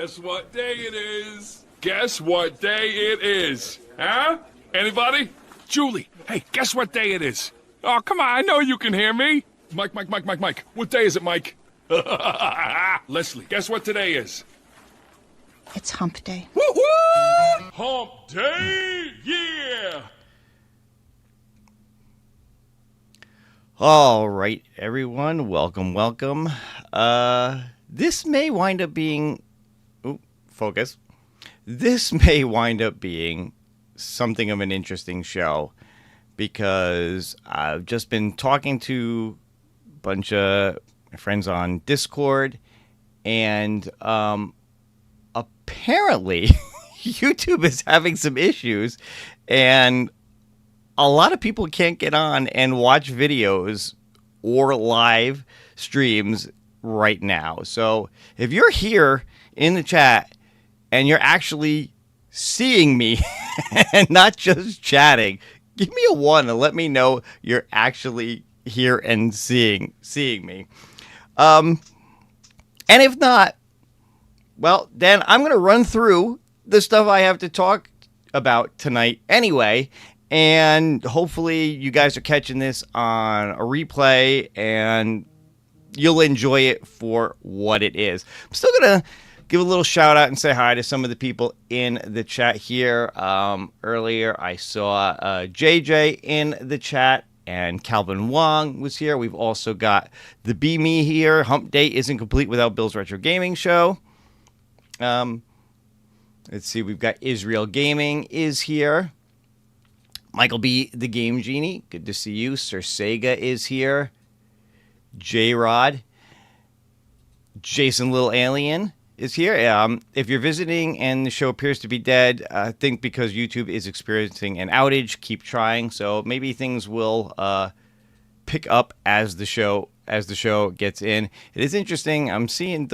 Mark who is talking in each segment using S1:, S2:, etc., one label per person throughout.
S1: Guess what day it is? Guess what day it is? Huh? Anybody? Julie, hey, guess what day it is? Oh, come on, I know you can hear me. Mike. What day is it, Mike? Leslie, guess what today is?
S2: It's hump day.
S1: Woo-hoo! Hump day, yeah!
S3: All right, everyone, welcome. This may wind up being... focus. This may wind up being something of an interesting show because I've just been talking to a bunch of my friends on Discord, and apparently YouTube is having some issues, and a lot of people can't get on and watch videos or live streams right now. So if you're here in the chat and you're actually seeing me and not just chatting, give me a 1 and let me know you're actually here and seeing me. And if not, well, then I'm going to run through the stuff I have to talk about tonight anyway. And hopefully you guys are catching this on a replay and you'll enjoy it for what it is. I'm still going to give a little shout out and say hi to some of the people in the chat here. Earlier I saw JJ in the chat and Calvin Wong was here. We've also got the Be Me here. Hump Day isn't complete without Bill's Retro Gaming Show. Let's see. We've got Israel Gaming is here. Michael B, the Game Genie. Good to see you. Sir Sega is here. J-Rod. Jason Little Alien is here. If you're visiting and the show appears to be dead, I think because YouTube is experiencing an outage, keep trying. So maybe things will pick up as the show gets in. It is interesting. I'm seeing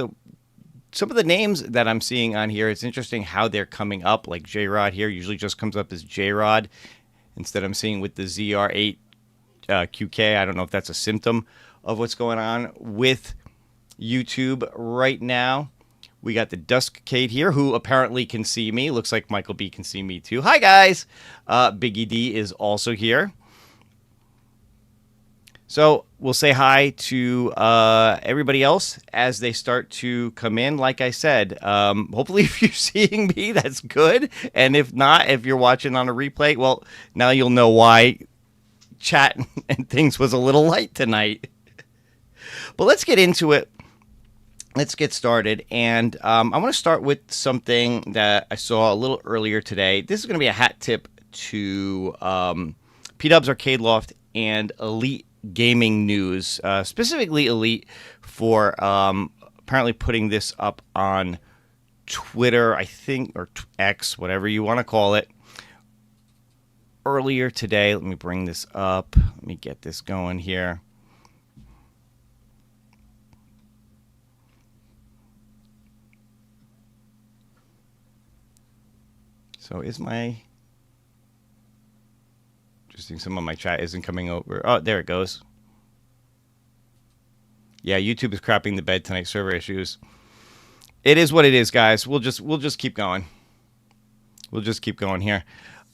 S3: some of the names that I'm seeing on here. It's interesting how they're coming up. Like J-Rod here usually just comes up as J-Rod. Instead, I'm seeing with the ZR8 QK. I don't know if that's a symptom of what's going on with YouTube right now. We got the Duskcade here, who apparently can see me. Looks like Michael B can see me too. Hi, guys. Biggie D is also here. So we'll say hi to everybody else as they start to come in. Like I said, hopefully if you're seeing me, that's good. And if not, if you're watching on a replay, well, now you'll know why chat and things was a little light tonight. But let's get into it. Let's get started. And I want to start with something that I saw a little earlier today. This is going to be a hat tip to pDubs Arcade Loft and Elite Gaming News, specifically Elite, for apparently putting this up on Twitter, I think, or X, whatever you want to call it, earlier today. Let me bring this up. Let me get this going here. So is my... Interesting, some of my chat isn't coming over. Oh, there it goes. Yeah, YouTube is crapping the bed tonight. Server issues. It is what it is, guys. We'll just keep going. We'll just keep going here.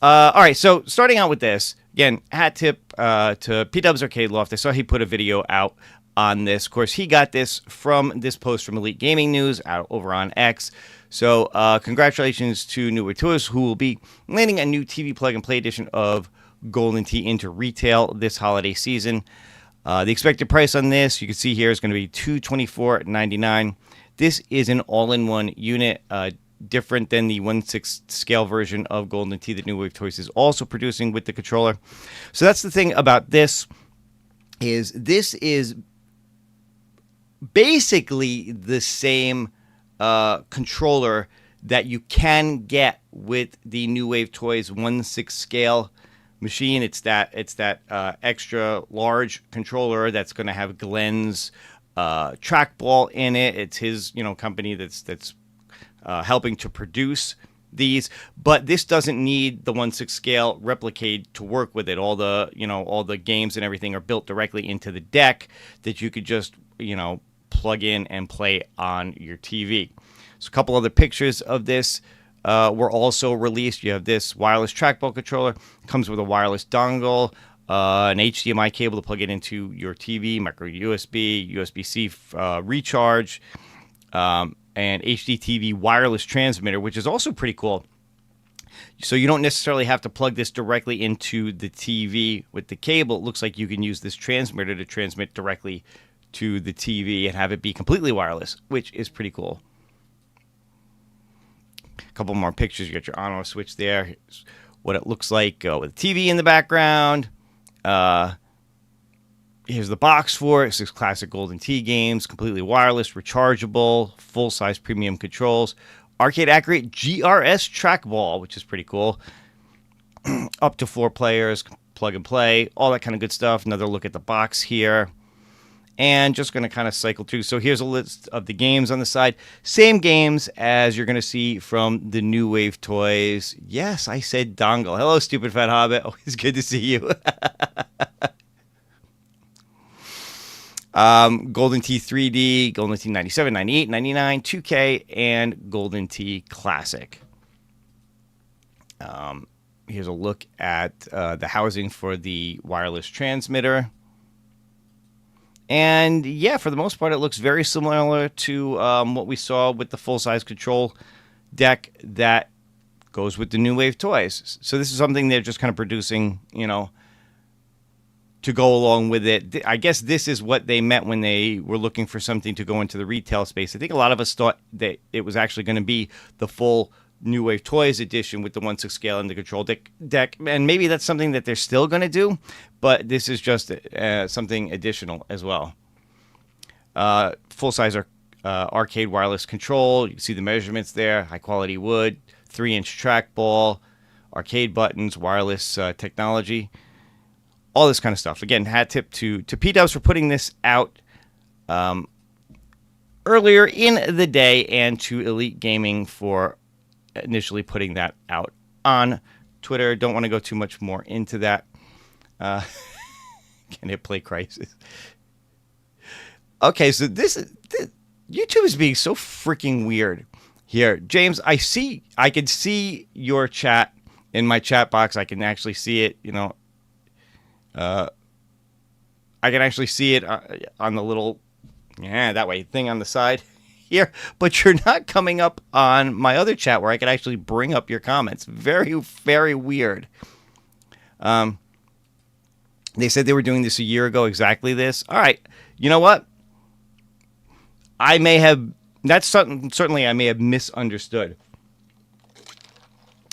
S3: All right, so starting out with this. Again, hat tip to pDubs Arcade Loft. I saw he put a video out on this. Of course, he got this from this post from Elite Gaming News out over on X. So congratulations to New Wave Toys, who will be landing a new TV plug-and-play edition of Golden Tee into retail this holiday season. The expected price on this, you can see here, is going to be $224.99. This is an all-in-one unit, different than the 1/6 scale version of Golden Tee that New Wave Toys is also producing with the controller. So that's the thing about this is basically the same controller that you can get with the New Wave Toys 1/6 scale machine. It's that extra large controller that's going to have Glenn's trackball in it. It's his company that's helping to produce these, but this doesn't need the 1/6 scale Replicade to work with it. All the games and everything are built directly into the deck that you could just plug in and play on your TV. So a couple other pictures of this were also released. You have this wireless trackball controller. Comes with a wireless dongle, an HDMI cable to plug it into your TV, micro USB, USB-C recharge, and HDTV wireless transmitter, which is also pretty cool. So you don't necessarily have to plug this directly into the TV with the cable. It looks like you can use this transmitter to transmit directly to the TV and have it be completely wireless, which is pretty cool. A couple more pictures. You got your on-off switch there. Here's what it looks like with a TV in the background. Here's the box for it. 6 classic Golden Tee games, completely wireless, rechargeable, full-size premium controls, arcade-accurate GRS trackball, which is pretty cool. Up to 4 players, plug and play, all that kind of good stuff. Another look at the box here. And just going to kind of cycle through. So here's a list of the games on the side. Same games as you're going to see from the New Wave toys. Yes, I said dongle. Hello, Stupid Fat Hobbit. Always good to see you. Golden Tee 3D, Golden Tee 97, 98, 99, 2K, and Golden Tee Classic. Here's a look at the housing for the wireless transmitter. And yeah, for the most part, it looks very similar to what we saw with the full-size control deck that goes with the New Wave toys. So this is something they're just kind of producing, you know, to go along with it. I guess this is what they meant when they were looking for something to go into the retail space. I think a lot of us thought that it was actually going to be the full New Wave Toys edition with the 1/6 scale and the control deck. And maybe that's something that they're still going to do, but this is just something additional as well. Full-size arcade wireless control. You can see the measurements there. High-quality wood, 3-inch trackball, arcade buttons, wireless technology. All this kind of stuff. Again, hat tip to pDubs for putting this out earlier in the day, and to Elite Gaming for initially putting that out on Twitter. Don't want to go too much more into that. Can it play Crisis? Okay, so this YouTube is being so freaking weird here. James, I can see your chat in my chat box. I can actually see it, you know. I can actually see it on the little, that way, thing on the side here, but you're not coming up on my other chat where I can actually bring up your comments. Very, very weird. They said they were doing this a year ago, exactly this. All right, you know what? I may have, certainly I may have misunderstood,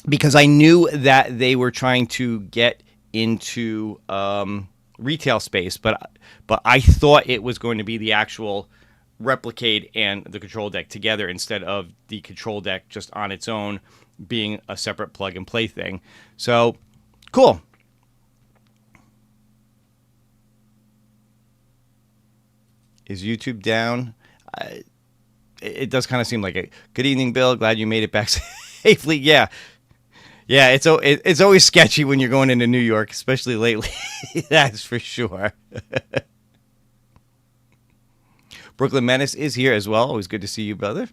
S3: because I knew that they were trying to get into retail space, but I thought it was going to be the actual Replicate and the control deck together, instead of the control deck just on its own being a separate plug and play thing. So cool. Is YouTube down? It does kind of seem like it. Good evening, Bill. Glad you made it back safely. Yeah, it's always sketchy when you're going into New York, especially lately. That's for sure. Brooklyn Menace is here as well. Always good to see you, brother.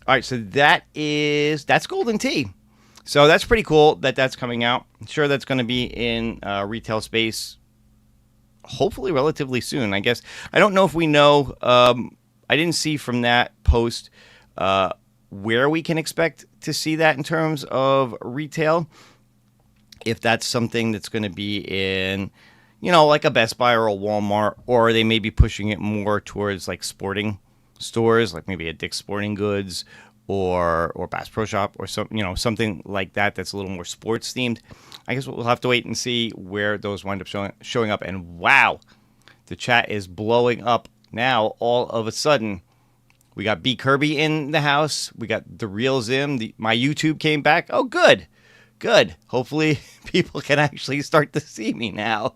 S3: All right, so that's Golden Tee. So that's pretty cool that that's coming out. I'm sure that's going to be in retail space, hopefully relatively soon, I guess. I don't know if we know. I didn't see from that post where we can expect to see that in terms of retail. If that's something that's going to be in, you know, like a Best Buy or a Walmart, or they may be pushing it more towards like sporting stores, like maybe a Dick's Sporting Goods or Bass Pro Shop or something like that that's a little more sports themed. I guess we'll have to wait and see where those wind up showing up. And wow, the chat is blowing up now all of a sudden. We got B Kirby in the house. We got the Real Zim. My YouTube came back. Oh, good. Hopefully people can actually start to see me now.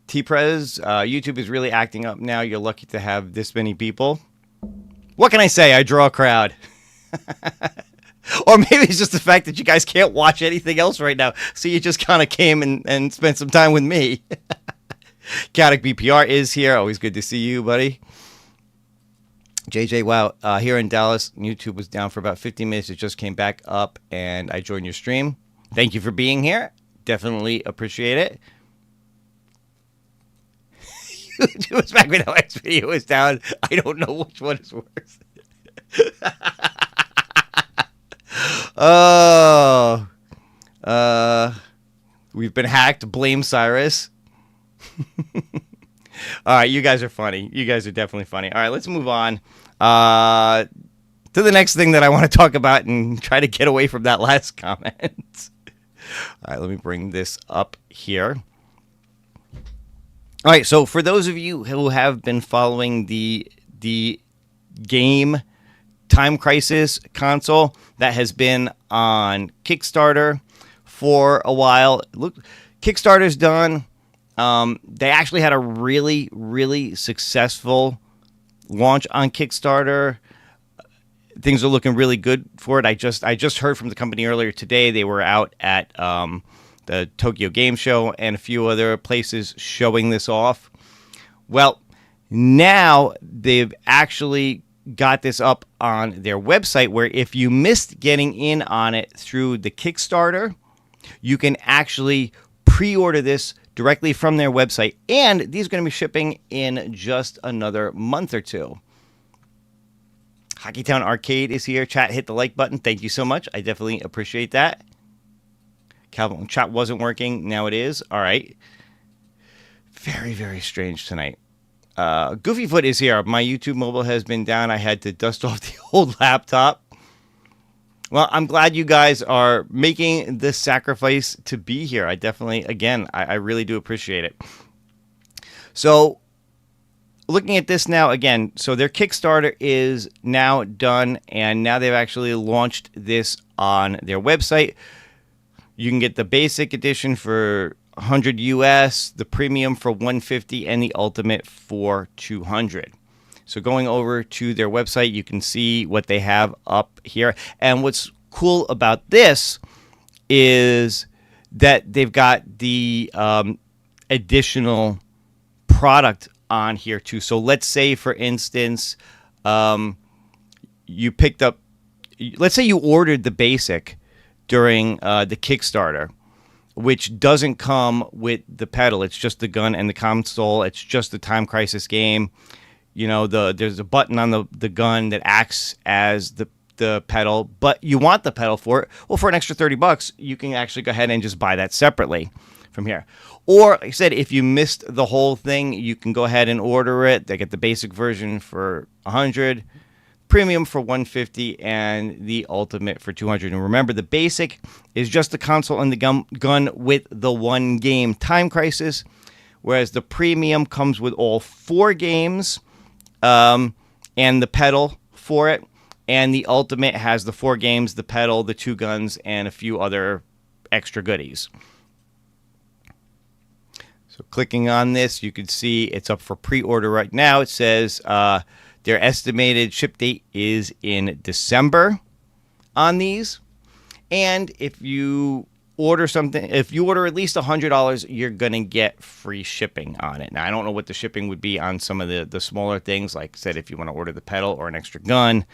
S3: T-Prez, YouTube is really acting up now. You're lucky to have this many people. What can I say? I draw a crowd. Or maybe it's just the fact that you guys can't watch anything else right now, so you just kind of came and spent some time with me. Chaotic BPR is here. Always good to see you, buddy. JJ, wow. Here in Dallas, YouTube was down for about 15 minutes. It just came back up, and I joined your stream. Thank you for being here. Definitely appreciate it. YouTube was back when the next video was down. I don't know which one is worse. Oh. We've been hacked. Blame Cyrus. All right, you guys are funny. You guys are definitely funny. All right, let's move on to the next thing that I want to talk about and try to get away from that last comment. All right, let me bring this up here. All right, so for those of you who have been following the game Time Crisis console that has been on Kickstarter for a while, look, Kickstarter's done. They actually had a really, really successful launch on Kickstarter. Things are looking really good for it. I just heard from the company earlier today. They were out at the Tokyo Game Show and a few other places showing this off. Well, now they've actually got this up on their website where if you missed getting in on it through the Kickstarter, you can actually pre-order this directly from their website, and these are going to be shipping in just another month or two. Hockeytown Arcade is here. Chat, hit the like button. Thank you so much. I definitely appreciate that. Calvin, chat wasn't working. Now it is. All right. Very, very strange tonight. Goofyfoot is here. My YouTube mobile has been down. I had to dust off the old laptop. Well, I'm glad you guys are making this sacrifice to be here. I definitely, again, I really do appreciate it. So, looking at this now, again, so their Kickstarter is now done, and now they've actually launched this on their website. You can get the basic edition for 100 US, the premium for 150, and the ultimate for 200. So going over to their website, you can see what they have up here. And what's cool about this is that they've got the additional product on here too. So let's say, for instance, you picked up, let's say you ordered the basic during the Kickstarter, which doesn't come with the pedal. It's just the gun and the console. It's just the Time Crisis game. You know, there's a button on the gun that acts as the pedal, but you want the pedal for it. Well, for an extra $30, you can actually go ahead and just buy that separately from here. Or, like I said, if you missed the whole thing, you can go ahead and order it. They get the basic version for 100, premium for 150, and the ultimate for 200. And remember, the basic is just the console and the gun with the one game, Time Crisis, whereas the premium comes with all 4 games. And the pedal for it, and the ultimate has the 4 games, the pedal, the 2 guns, and a few other extra goodies. So clicking on this, you can see it's up for pre-order right now. It says their estimated ship date is in December on these, and if you order something, if you order at least $100, you're gonna get free shipping on it. Now, I don't know what the shipping would be on some of the smaller things, like I said, if you want to order the pedal or an extra gun.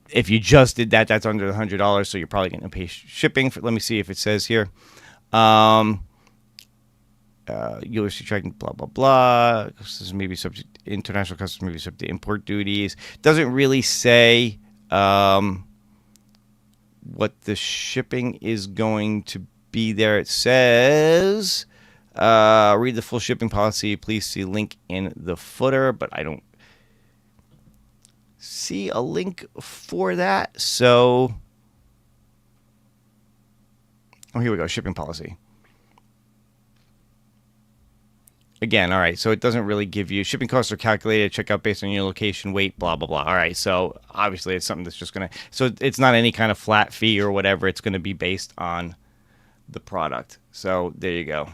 S3: If you just did that, that's under the $100, so you're probably going to pay shipping for. Let me see if it says here. You'll receive tracking, blah blah blah. This is maybe subject international customs, maybe subject to import duties. Doesn't really say what the shipping is going to be there. It says, read the full shipping policy. Please see link in the footer, but I don't see a link for that. So, oh, here we go. Shipping policy. Again, all right, so it doesn't really give you, shipping costs are calculated, checkout based on your location, weight, blah, blah, blah. All right, so obviously it's something that's just going to, so it's not any kind of flat fee or whatever. It's going to be based on the product. So there you go. All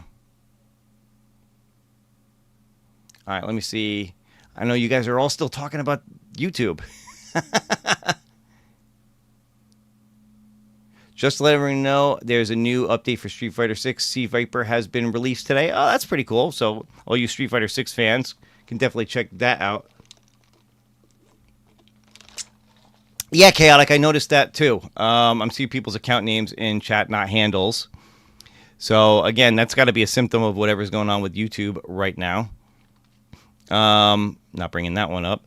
S3: right, let me see. I know you guys are all still talking about YouTube. Just to let everyone know, there's a new update for Street Fighter 6. Sea Viper has been released today. Oh, that's pretty cool. So all you Street Fighter 6 fans can definitely check that out. Yeah, Chaotic, I noticed that too. I'm seeing people's account names in chat, not handles. So again, that's got to be a symptom of whatever's going on with YouTube right now. Not bringing that one up.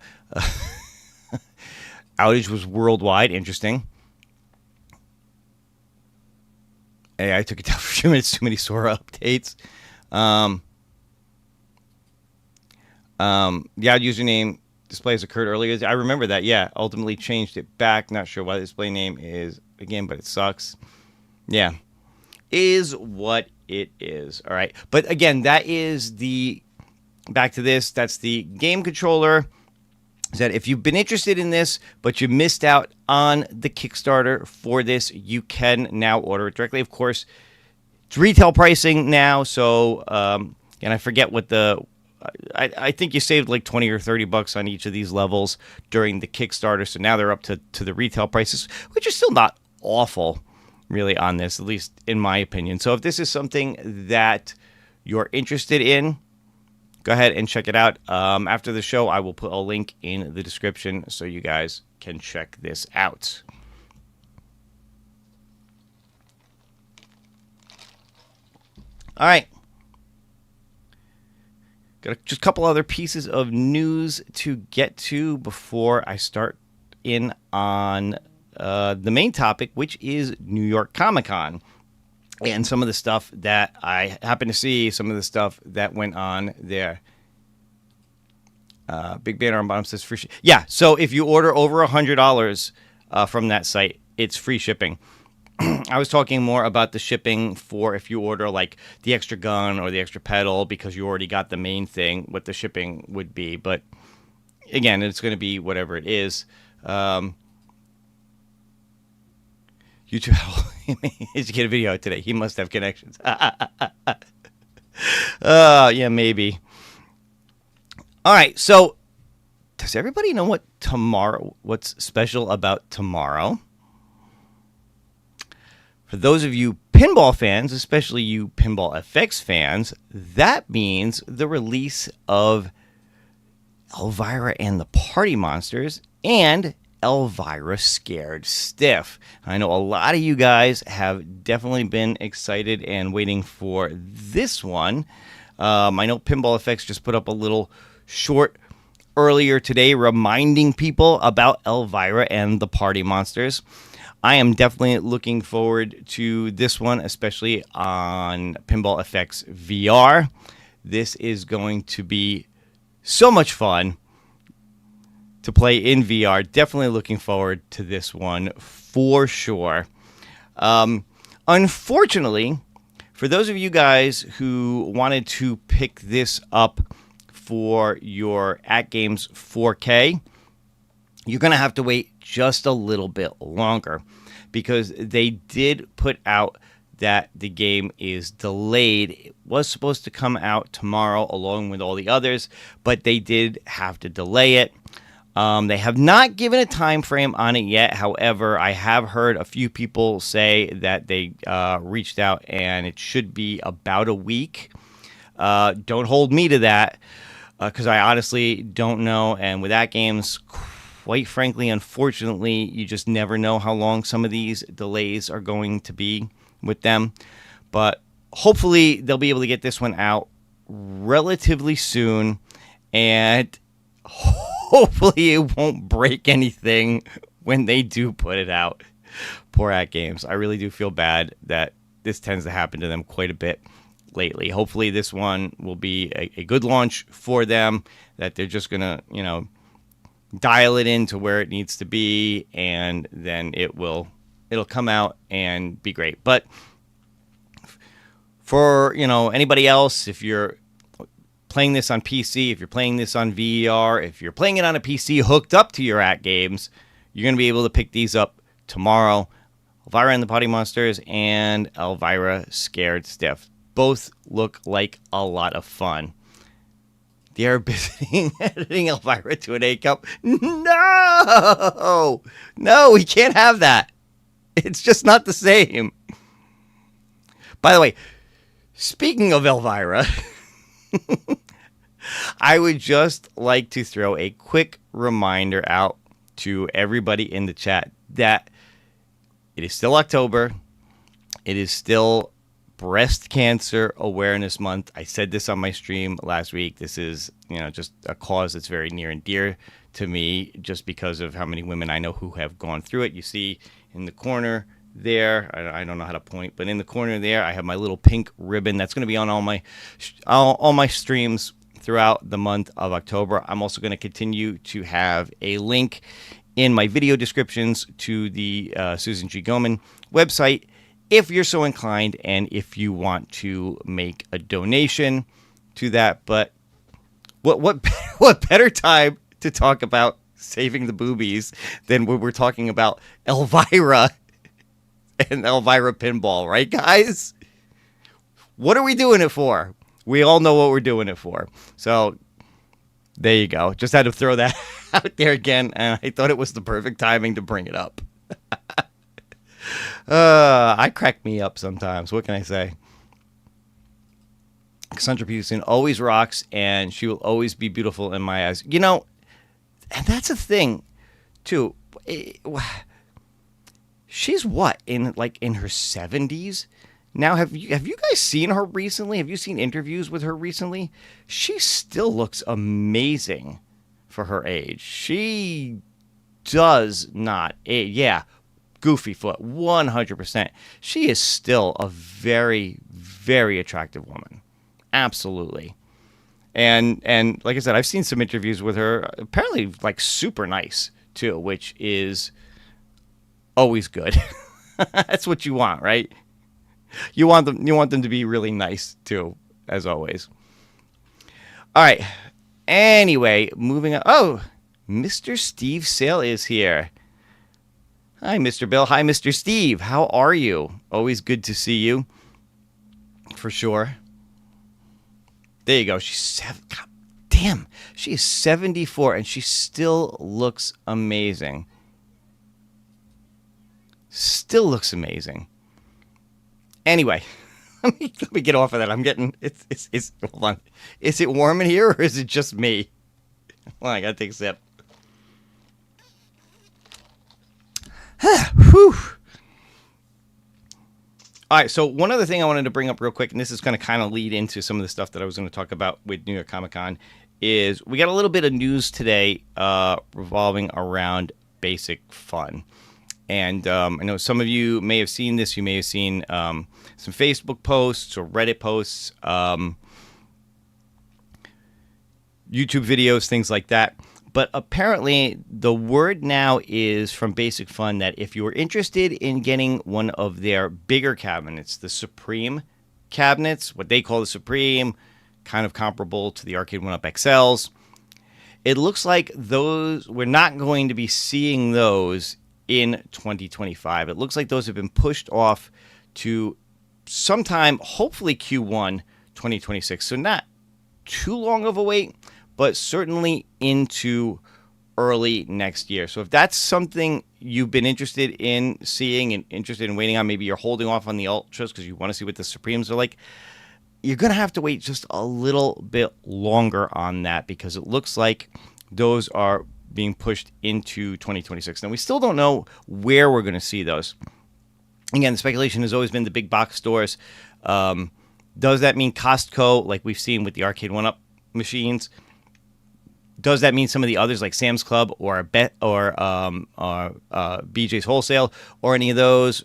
S3: Outage was worldwide. Interesting. Hey, I took it down for 2 minutes. Too many Sora updates. The odd username display has occurred earlier. I remember that. Yeah, ultimately changed it back. Not sure why the display name is again, but it sucks. Yeah, is what it is. All right, but again, that is the back to this. That's the game controller. Is that if you've been interested in this, but you missed out on the Kickstarter for this, you can now order it directly. Of course, it's retail pricing now. So, and I forget what I think you saved like 20 or 30 bucks on each of these levels during the Kickstarter. So now they're up to the retail prices, which is still not awful, really, on this, at least in my opinion. So if this is something that you're interested in, go ahead and check it out. After the show, I will put a link in the description so you guys can check this out. All right. Got just a couple other pieces of news to get to before I start in on the main topic, which is New York Comic Con. And some of the stuff that I happened to see, some of the stuff that went on there. Big banner on bottom says free yeah, so if you order over $100 from that site, it's free shipping. I was talking more about the shipping for if you order like the extra gun or the extra pedal because you already got the main thing, what the shipping would be. But again, it's going to be whatever it is. YouTube did get a video out today. He must have connections. Yeah, maybe. All right, so does everybody know what's special about tomorrow? For those of you pinball fans, especially you Pinball FX fans, that means the release of Elvira and the Party Monsters and Elvira Scared Stiff. I know a lot of you guys have definitely been excited and waiting for this one. I know Pinball FX just put up a little short earlier today reminding people about Elvira and the Party Monsters. I am definitely looking forward to this one, especially on Pinball FX VR. This is going to be so much fun to play in VR. Definitely looking forward to this one for sure. Unfortunately, for those of you guys who wanted to pick this up for your @Games 4K, you're going to have to wait just a little bit longer because they did put out that the game is delayed. It was supposed to come out tomorrow along with all the others, but they did have to delay it. They have not given a time frame on it yet. However, I have heard a few people say that they reached out and it should be about a week. Don't hold me to that because I honestly don't know. And with @Games, quite frankly, unfortunately, you just never know how long some of these delays are going to be with them. But hopefully they'll be able to get this one out relatively soon, and hopefully it won't break anything when they do put it out. Poor @Games. I really do feel bad that this tends to happen to them quite a bit lately. Hopefully this one will be a good launch for them, that they're just going to, dial it in to where it needs to be, and then it'll come out and be great. But for, anybody else, if you're playing this on PC, if you're playing this on VR, if you're playing it on a PC hooked up to your @Games, you're going to be able to pick these up tomorrow. Elvira and the Party Monsters and Elvira Scared Stiff. Both look like a lot of fun. They are busy editing Elvira to an A cup. No, we can't have that. It's just not the same. By the way, speaking of Elvira, I would just like to throw a quick reminder out to everybody in the chat that it is still October. It is still Breast Cancer Awareness Month. I said this on my stream last week. This is, just a cause that's very near and dear to me just because of how many women I know who have gone through it. You see in the corner there, I don't know how to point, but in the corner there, I have my little pink ribbon that's going to be on all my streams throughout the month of October. I'm also going to continue to have a link in my video descriptions to the Susan G. Komen website if you're so inclined and if you want to make a donation to that. But what better time to talk about saving the boobies than when we're talking about Elvira and Elvira Pinball, right, guys? What are we doing it for? We all know what we're doing it for. So there you go. Just had to throw that out there again, and I thought it was the perfect timing to bring it up. I crack me up sometimes. What can I say? Cassandra Peterson always rocks, and she will always be beautiful in my eyes. And that's a thing, too. She's what, in her 70s? Now, have you guys seen her recently? Have you seen interviews with her recently? She still looks amazing for her age. She does not age. Yeah, goofy foot, 100%. She is still a very, very attractive woman. Absolutely. And like I said, I've seen some interviews with her. Apparently, super nice too, which is always good. That's what you want, right? You want them to be really nice too, as always. All right. Anyway, moving on. Oh, Mr. Steve Sale is here. Hi, Mr. Bill. Hi, Mr. Steve. How are you? Always good to see you. For sure. There you go. God damn. She is 74 and she still looks amazing. Still looks amazing. Anyway, let me get off of that. I'm getting it's hold on. Is it warm in here or is it just me? Well, I gotta take a sip. Whew. All right, so one other thing I wanted to bring up real quick, and this is going to kind of lead into some of the stuff that I was going to talk about with New York Comic Con, is we got a little bit of news today revolving around Basic Fun. And I know some of you may have seen this. You may have seen some Facebook posts or Reddit posts, YouTube videos, things like that. But apparently the word now is from Basic Fun that if you're interested in getting one of their bigger cabinets, the Supreme cabinets, what they call the Supreme, kind of comparable to the Arcade 1-Up XLs, it looks like those, we're not going to be seeing those in 2025. It looks like those have been pushed off to sometime, hopefully Q1 2026. So not too long of a wait, but certainly into early next year. So if that's something you've been interested in seeing and interested in waiting on, maybe you're holding off on the Ultras because you want to see what the Supremes are like, you're going to have to wait just a little bit longer on that because it looks like those are being pushed into 2026. Now, we still don't know where we're going to see those. Again, the speculation has always been the big box stores. Does that mean Costco, like we've seen with the Arcade 1-Up machines? Does that mean some of the others like Sam's Club or BJ's Wholesale or any of those?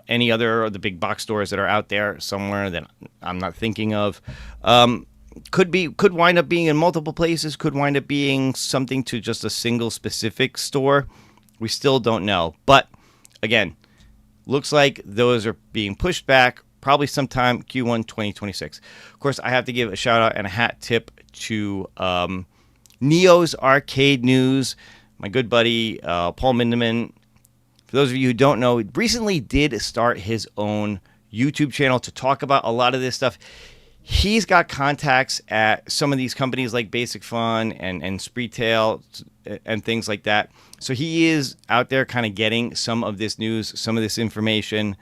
S3: Any other of the big box stores that are out there somewhere that I'm not thinking of? Could wind up being in multiple places. Could wind up being something to just a single specific store. We still don't know. But again, looks like those are being pushed back. Probably sometime Q1 2026. Of course, I have to give a shout out and a hat tip to Neo's Arcade News, my good buddy Paul Mindeman. For those of you who don't know, he recently did start his own YouTube channel to talk about a lot of this stuff. he's got contacts at some of these companies like Basic Fun and Spreetail and things like that. So he is out there kind of getting some of this news, some of this information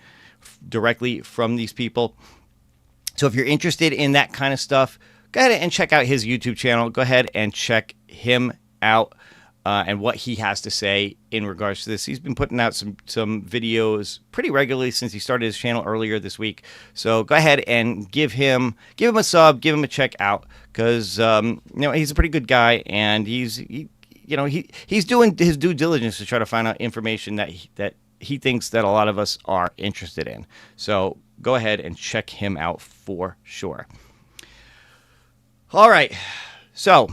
S3: directly from these people. So if you're interested in that kind of stuff, go ahead and check out his YouTube channel. Go ahead and check him out and what he has to say in regards to this. He's been putting out some videos pretty regularly since he started his channel earlier this week. So go ahead and give him a sub, give him a check out, because he's a pretty good guy, and he's doing his due diligence to try to find out information that he thinks that a lot of us are interested in. So go ahead and check him out for sure. All right, so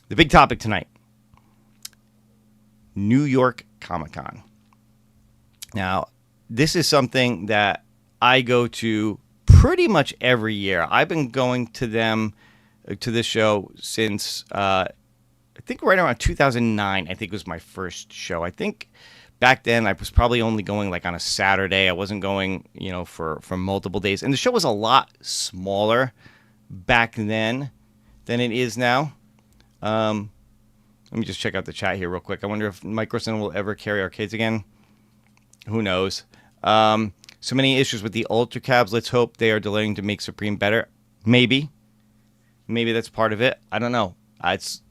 S3: the big topic tonight: New York Comic Con. Now, this is something that I go to pretty much every year. I've been going to this show since I think right around 2009. I think was my first show. I think back then I was probably only going like on a Saturday. I wasn't going, for multiple days. And the show was a lot smaller back then than it is now. Let me just check out the chat here real quick. I wonder if Microsoft will ever carry arcades again. Who knows? So many issues with the Ultra Cabs. Let's hope they are delaying to make Supreme better. Maybe that's part of it. I don't know.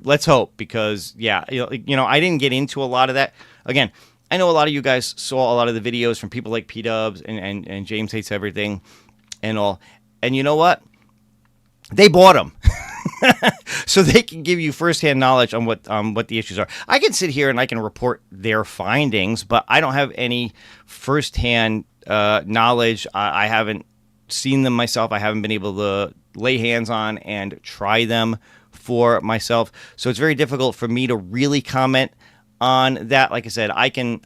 S3: Let's hope, because I didn't get into a lot of that. Again, I know a lot of you guys saw a lot of the videos from people like pDubs and James Hates Everything and all. And you know what? They bought them. So they can give you firsthand knowledge on what the issues are. I can sit here and I can report their findings, but I don't have any firsthand knowledge. I haven't seen them myself. I haven't been able to lay hands on and try them for myself. So it's very difficult for me to really comment on that. Like I said, I can.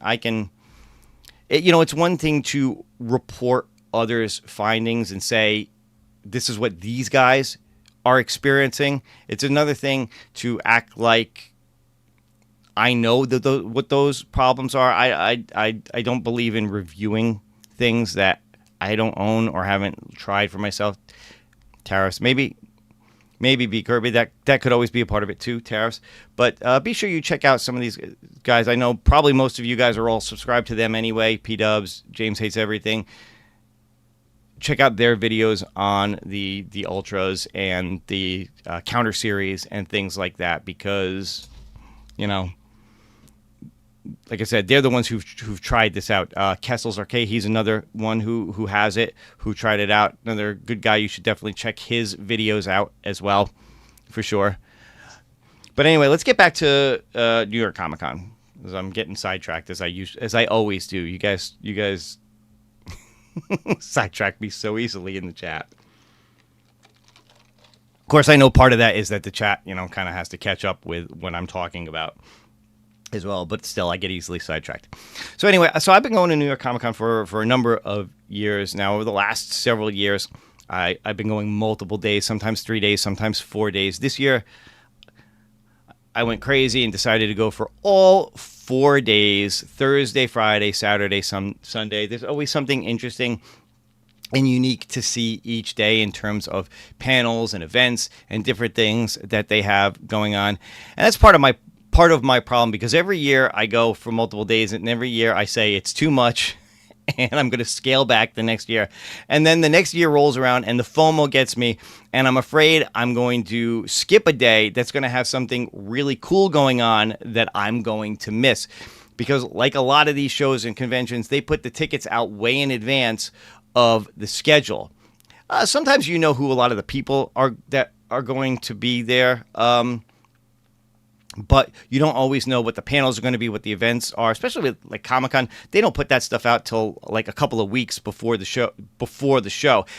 S3: It's one thing to report others' findings and say, this is what these guys are experiencing. It's another thing to act like I know what those problems are. I don't believe in reviewing things that I don't own or haven't tried for myself. Tariffs, maybe B Kirby, that could always be a part of it too, tariffs. But be sure you check out some of these guys. I know probably most of you guys are all subscribed to them anyway. pDubs, James Hates Everything. Check out their videos on the Ultras and the Counter Series and things like that, because, like I said, they're the ones who've tried this out. Kessel's Arcade, he's another one who has it, who tried it out. Another good guy. You should definitely check his videos out as well, for sure. But anyway, let's get back to New York Comic Con, because I'm getting sidetracked as I always do. You guys sidetrack me so easily in the chat. Of course, I know part of that is that the chat, kind of has to catch up with what I'm talking about as well, but still, I get easily sidetracked. So anyway, I've been going to New York Comic Con for a number of years now. Over the last several years, I've been going multiple days, sometimes 3 days, sometimes 4 days. This year, I went crazy and decided to go for all 4 days: Thursday, Friday, Saturday, Sunday. There's always something interesting and unique to see each day in terms of panels and events and different things that they have going on. And that's part of my problem, because every year I go for multiple days, and every year I say it's too much and I'm going to scale back the next year. And then the next year rolls around and the FOMO gets me, and I'm afraid I'm going to skip a day that's going to have something really cool going on that I'm going to miss. Because like a lot of these shows and conventions, they put the tickets out way in advance of the schedule. Sometimes you know who a lot of the people are that are going to be there. But you don't always know what the panels are going to be, what the events are, especially with like Comic-Con. They don't put that stuff out till like a couple of weeks before the show.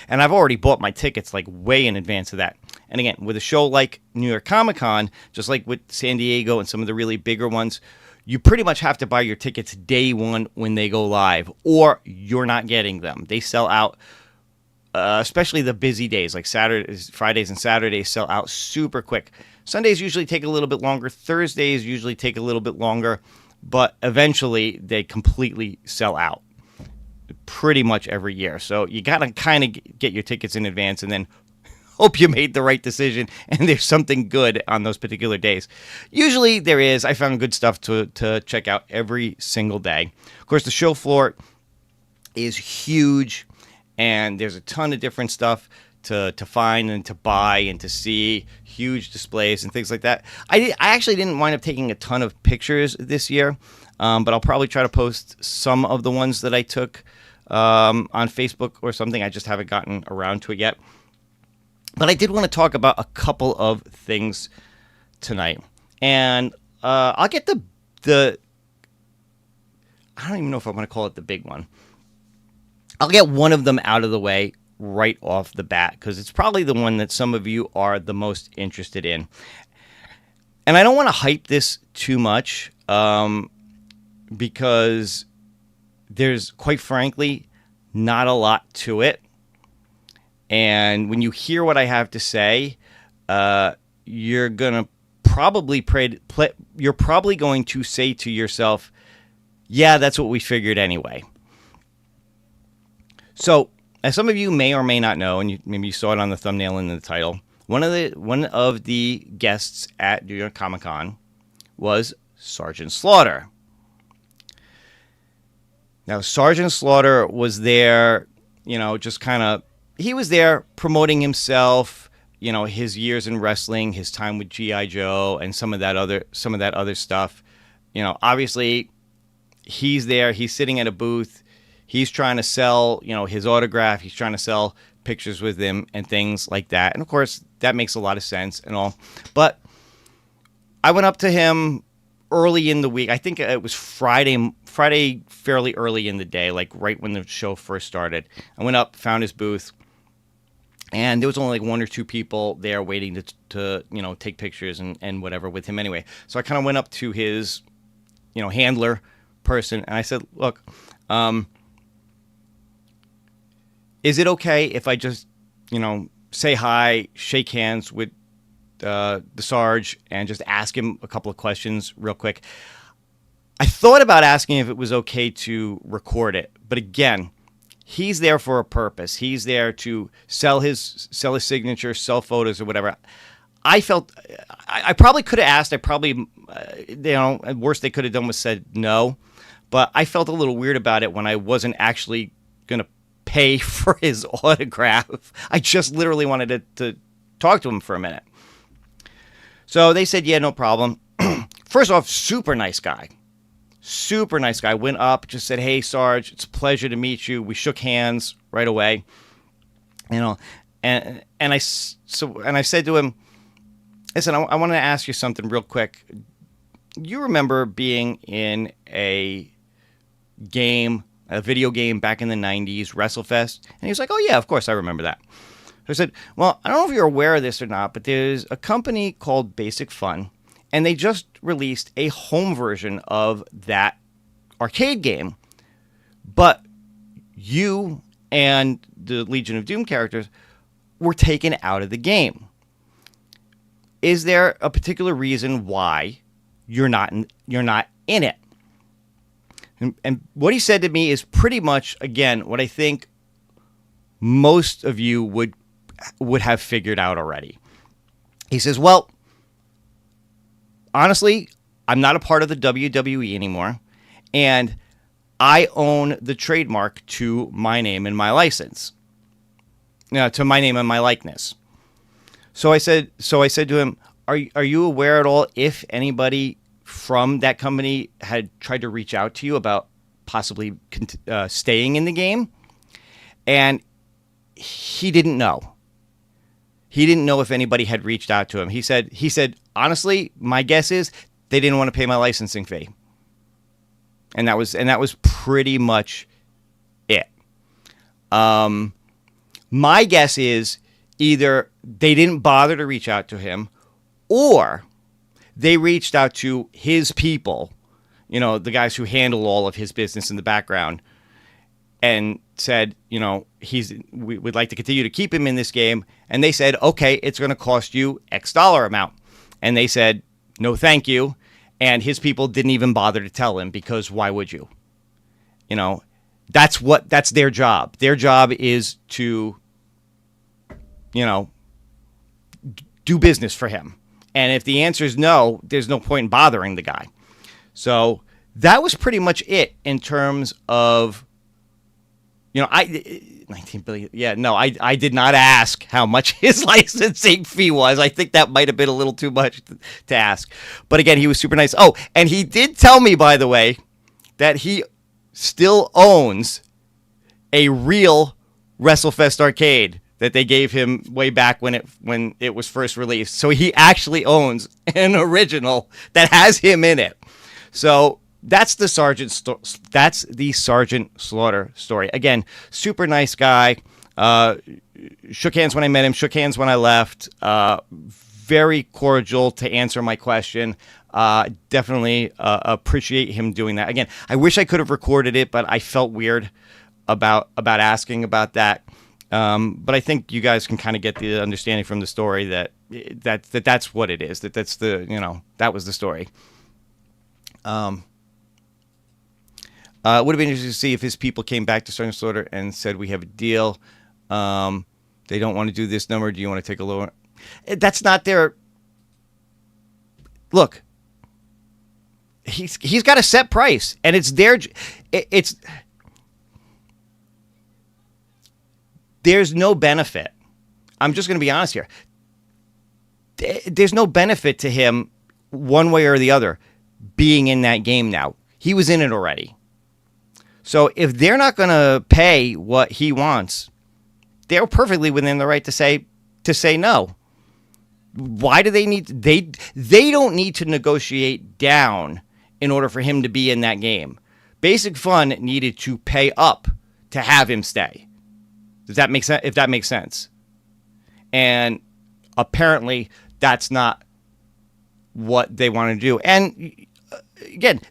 S3: And I've already bought my tickets like way in advance of that. And again, with a show like New York Comic-Con, just like with San Diego and some of the really bigger ones, you pretty much have to buy your tickets day one when they go live, or you're not getting them. They sell out, especially the busy days like Saturdays, Fridays, and Saturdays sell out super quick. Sundays usually take a little bit longer. Thursdays usually take a little bit longer, but eventually they completely sell out pretty much every year. So you got to kind of get your tickets in advance and then hope you made the right decision and there's something good on those particular days. Usually there is. I found good stuff to check out every single day. Of course, the show floor is huge, and there's a ton of different stuff to find and to buy and to see, huge displays and things like that. I actually didn't wind up taking a ton of pictures this year, but I'll probably try to post some of the ones that I took on Facebook or something. I just haven't gotten around to it yet. But I did want to talk about a couple of things tonight. And I'll get the I don't even know if I want to call it the big one. I'll get one of them out of the way right off the bat, because it's probably the one that some of you are the most interested in. And I don't want to hype this too much, because there's, quite frankly, not a lot to it. And when you hear what I have to say, you're gonna probably you're probably going to say to yourself, yeah, that's what we figured anyway. So, as some of you may or may not know, and maybe you saw it on the thumbnail and the title, one of the guests at New York Comic Con was Sgt Slaughter. Now, Sgt Slaughter was there, just kind of, he was there promoting himself, his years in wrestling, his time with G.I. Joe, and some of that other stuff. Obviously, he's there, he's sitting at a booth. He's trying to sell, his autograph. He's trying to sell pictures with him and things like that. And, of course, that makes a lot of sense and all. But I went up to him early in the week. I think it was Friday fairly early in the day, like right when the show first started. I went up, found his booth, and there was only like one or two people there waiting to take pictures and whatever with him anyway. So I kind of went up to his, handler person, and I said, look, is it okay if I just, say hi, shake hands with the Sarge, and just ask him a couple of questions real quick? I thought about asking if it was okay to record it, but again, he's there for a purpose. He's there to sell his signature, sell photos or whatever. I felt I probably could have asked. I probably, at worst they could have done was said no, but I felt a little weird about it when I wasn't actually going to pay for his autograph. I just literally wanted to talk to him for a minute. So they said, yeah, no problem. First off, super nice guy. Super nice guy. Went up, just said, hey, Sarge, it's a pleasure to meet you. We shook hands right away. And I said to him, listen, I want to ask you something real quick. You remember being in a video game back in the 90s, Wrestlefest? And he was like, oh, yeah, of course, I remember that. So I said, well, I don't know if you're aware of this or not, but there's a company called Basic Fun, and they just released a home version of that arcade game. But you and the Legion of Doom characters were taken out of the game. Is there a particular reason why you're not in it? And what he said to me is pretty much, again, what I think most of you would have figured out already. He says, well, honestly, I'm not a part of the WWE anymore, and I own the trademark to my name and my license. To my name and my likeness. So I said to him, are you aware at all if anybody from that company had tried to reach out to you about possibly staying in the game? And he didn't know. He didn't know if anybody had reached out to him. He said, honestly, my guess is they didn't want to pay my licensing fee. And that was pretty much it. My guess is either they didn't bother to reach out to him, or they reached out to his people, the guys who handle all of his business in the background, and said, we'd like to continue to keep him in this game. And they said, okay, it's going to cost you X dollar amount. And they said, no, thank you. And his people didn't even bother to tell him, because why would you? That's their job. Their job is to, do business for him. And if the answer is no, there's no point in bothering the guy. So that was pretty much it in terms of, 19 billion. Yeah, no, I did not ask how much his licensing fee was. I think that might have been a little too much to ask. But again, he was super nice. Oh, and he did tell me, by the way, that he still owns a real Wrestlefest arcade that they gave him way back when it was first released. So he actually owns an original that has him in it. So that's the Sgt. Slaughter story. Again, super nice guy. Shook hands when I met him. Shook hands when I left. Very cordial to answer my question. Definitely appreciate him doing that. Again, I wish I could have recorded it, but I felt weird about asking about that. But I think you guys can kind of get the understanding from the story that's what it is. That's the that was the story. It would have been interesting to see if his people came back to Sgt. Slaughter and said, we have a deal. They don't want to do this number. Do you want to take a lower? That's not their... Look, he's got a set price, and it's their... There's no benefit. I'm just going to be honest here. There's no benefit to him one way or the other being in that game now. He was in it already. So if they're not going to pay what he wants, they're perfectly within the right to say no. Why do they need they don't need to negotiate down in order for him to be in that game. Basic Fun needed to pay up to have him stay. Does that make sense? If that makes sense. And apparently that's not what they want to do. And again,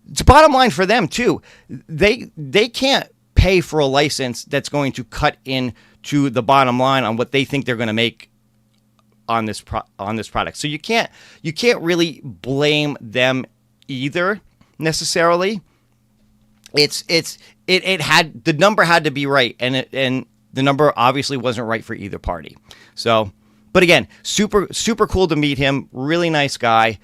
S3: it's bottom line for them too. They can't pay for a license that's going to cut into the bottom line on what they think they're going to make on this product. So you can't really blame them either necessarily. It had, the number had to be right, and the number obviously wasn't right for either party. So, but again, super cool to meet him. Really nice guy.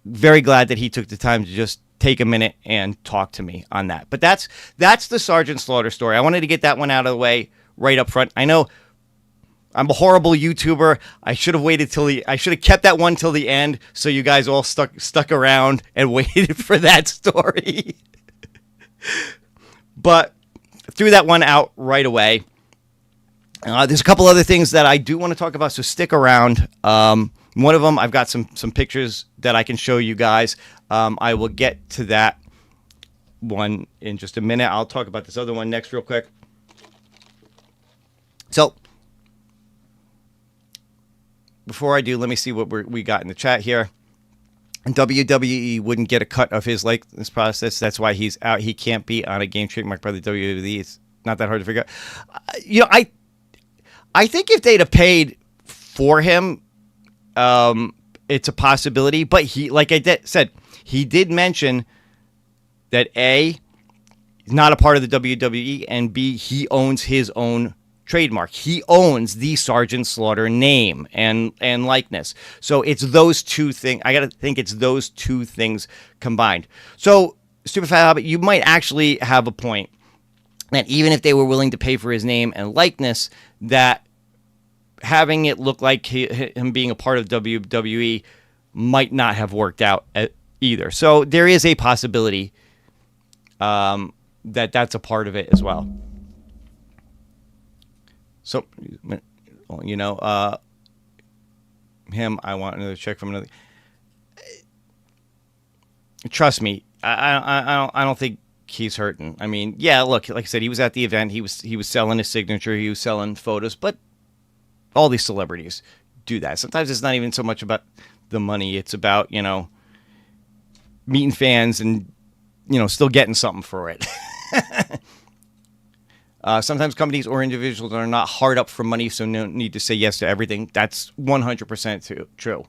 S3: Very glad that he took the time to just take a minute and talk to me on that. But that's the Sgt. Slaughter story. I wanted to get that one out of the way right up front. I know I'm a horrible YouTuber. I should have kept that one till the end so you guys all stuck around and waited for that story. But threw that one out right away. There's a couple other things that I do want to talk about, so stick around. One of them, I've got some pictures that I can show you guys. I will get to that one in just a minute. I'll talk about this other one next real quick. So, before I do, let me see what we got in the chat here. WWE wouldn't get a cut of his likeness process. That's why he's out. He can't be on a game trademarked by the WWE. It's not that hard to figure out. I think if they'd have paid for him, it's a possibility. But he, like I said, he did mention that A, he's not a part of the WWE, and B, he owns his own trademark. He owns the Sgt. Slaughter name and likeness. So it's those two things. I got to think it's those two things combined. So, Stupid Fat Hobbit, you might actually have a point that even if they were willing to pay for his name and likeness, that having it look like him being a part of WWE might not have worked out either. So there is a possibility that that's a part of it as well. So, him, I want another check from another. Trust me, I don't think he's hurting. I mean, yeah, look, like I said, he was at the event. He was selling his signature. He was selling photos. But all these celebrities do that. Sometimes it's not even so much about the money. It's about, meeting fans and, still getting something for it. Sometimes companies or individuals are not hard up for money, so no need to say yes to everything. That's 100% true.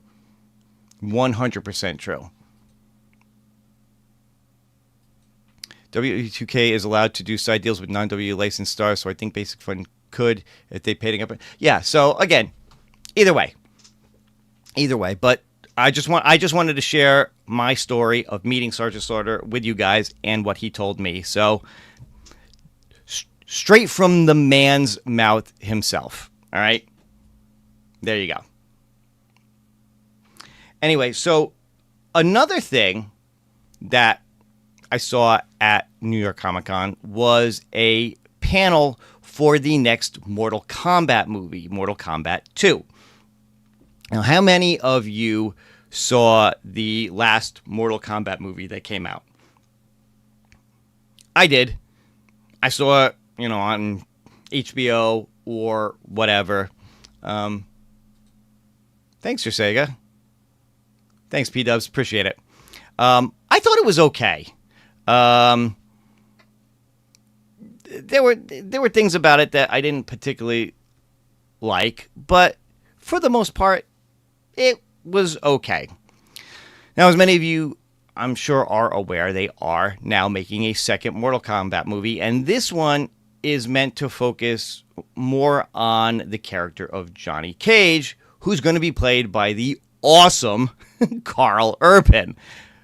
S3: 100% true. W2K is allowed to do side deals with non-W licensed stars, so I think Basic Fun could if they paid up. Yeah, so again, either way, either way, but I just wanted to share my story of meeting Sgt Slaughter with you guys and what he told me. So straight from the man's mouth himself. All right, there you go. Anyway, so another thing that I saw at New York Comic Con was a panel for the next Mortal Kombat movie, Mortal Kombat 2. Now, how many of you saw the last Mortal Kombat movie that came out? I did. I saw it, on HBO or whatever. Thanks, Sega. Thanks, pDubs. Appreciate it. I thought it was okay. There were things about it that I didn't particularly like, but for the most part, it was okay. Now, as many of you, I'm sure, are aware, they are now making a second Mortal Kombat movie, and this one is meant to focus more on the character of Johnny Cage, who's going to be played by the awesome Carl Urban,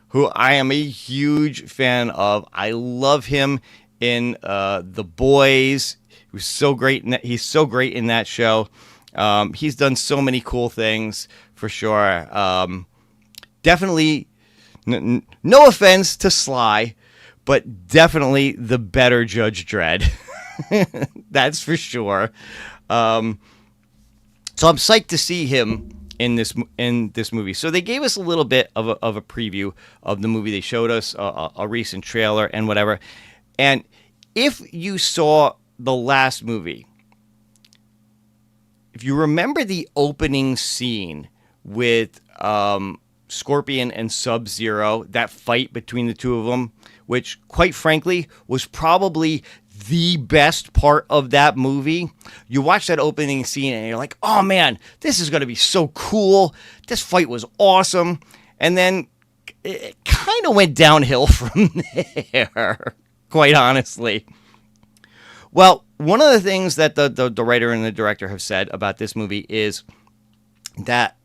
S3: who I am a huge fan of. I love him in The Boys. He's so great in that show. He's done so many cool things, for sure. Definitely, no offense to Sly, but definitely the better Judge Dredd. That's for sure. So I'm psyched to see him in this movie. So they gave us a little bit of a preview of the movie. They showed us a recent trailer and whatever. And if you saw the last movie, if you remember the opening scene with Scorpion and Sub-Zero, that fight between the two of them, which, quite frankly, was probably the best part of that movie. You watch that opening scene and you're like, oh man, this is going to be so cool. This fight was awesome. And then it kind of went downhill from there, quite honestly. Well, one of the things that the writer and the director have said about this movie is that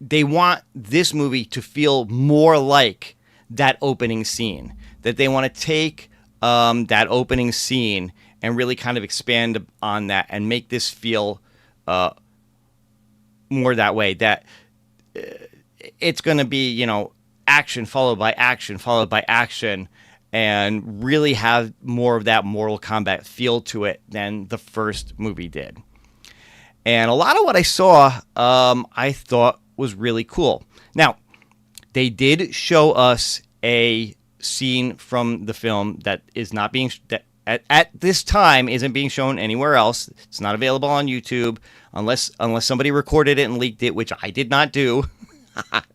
S3: they want this movie to feel more like that opening scene. That they want to take that opening scene and really kind of expand on that and make this feel more that way. That it's going to be, action followed by action followed by action, and really have more of that Mortal Kombat feel to it than the first movie did. And a lot of what I saw, I thought was really cool. Now, they did show us a scene from the film that is not being that at this time isn't being shown anywhere else. It's not available on YouTube unless somebody recorded it and leaked it, which I did not do.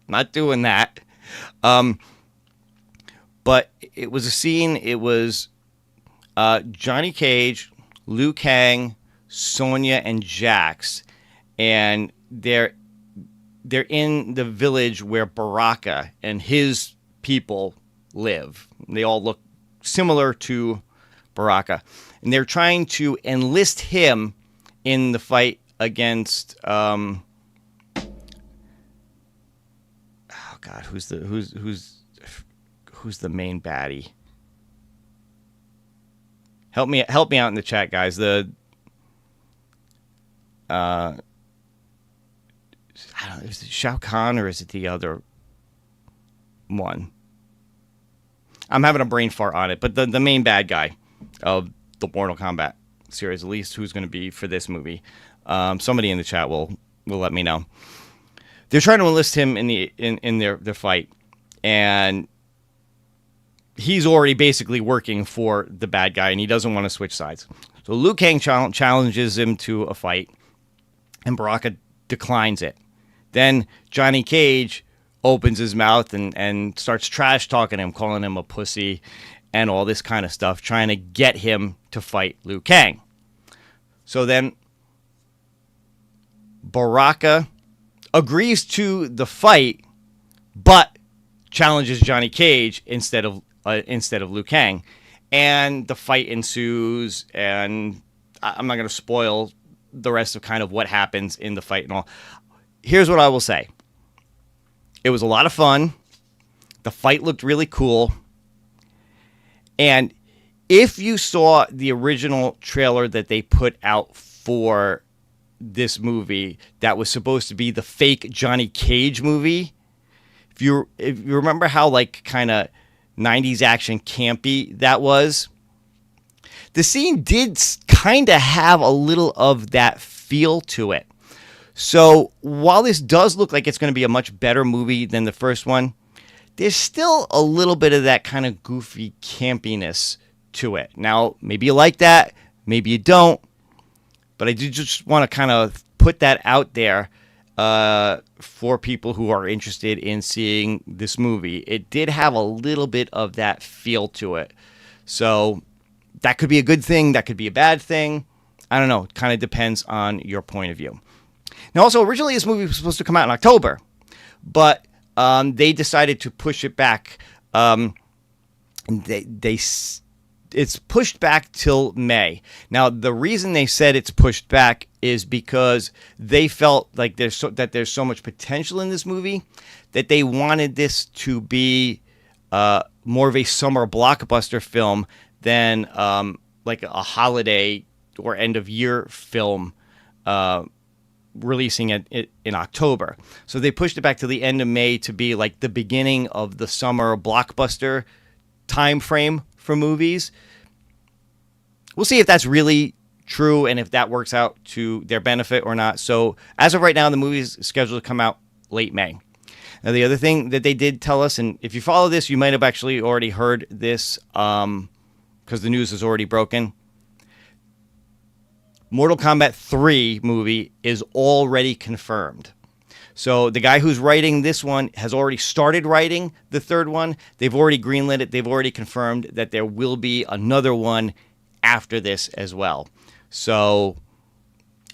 S3: Not doing that. But it was a scene. It was Johnny Cage, Liu Kang, Sonya, and Jax, and they're in the village where Baraka and his people live. They all look similar to Baraka, and they're trying to enlist him in the fight against oh god, who's the main baddie? Help me out in the chat, guys. I don't know, is it Shao Kahn or is it the other one? I'm having a brain fart on it, but the main bad guy of the Mortal Kombat series, at least who's going to be for this movie. Somebody in the chat will let me know. They're trying to enlist him in their fight, and he's already basically working for the bad guy, and he doesn't want to switch sides. So Liu Kang challenges him to a fight, and Baraka declines it. Then Johnny Cage opens his mouth and starts trash talking him, calling him a pussy and all this kind of stuff, trying to get him to fight Liu Kang. So then Baraka agrees to the fight, but challenges Johnny Cage instead of Liu Kang, and the fight ensues. And I'm not going to spoil the rest of kind of what happens in the fight and all. Here's what I will say. It was a lot of fun. The fight looked really cool. And if you saw the original trailer that they put out for this movie that was supposed to be the fake Johnny Cage movie, if you remember how like kind of 90s action campy that was, the scene did kind of have a little of that feel to it. So while this does look like it's going to be a much better movie than the first one, there's still a little bit of that kind of goofy campiness to it. Now, maybe you like that, maybe you don't, but I do just want to kind of put that out there for people who are interested in seeing this movie. It did have a little bit of that feel to it. So that could be a good thing, that could be a bad thing. I don't know. It kind of depends on your point of view. Now, also, originally this movie was supposed to come out in October, but they decided to push it back. It's pushed back till May. Now, the reason they said it's pushed back is because they felt like there's so much potential in this movie that they wanted this to be more of a summer blockbuster film than like a holiday or end of year film releasing it in October. So they pushed it back to the end of May to be like the beginning of the summer blockbuster time frame for movies. We'll see if that's really true and if that works out to their benefit or not. So as of right now, the movie is scheduled to come out late May. Now, the other thing that they did tell us, and if you follow this, you might have actually already heard this because the news is already broken. Mortal Kombat 3 movie is already confirmed. So the guy who's writing this one has already started writing the third one. They've already greenlit it. They've already confirmed that there will be another one after this as well. So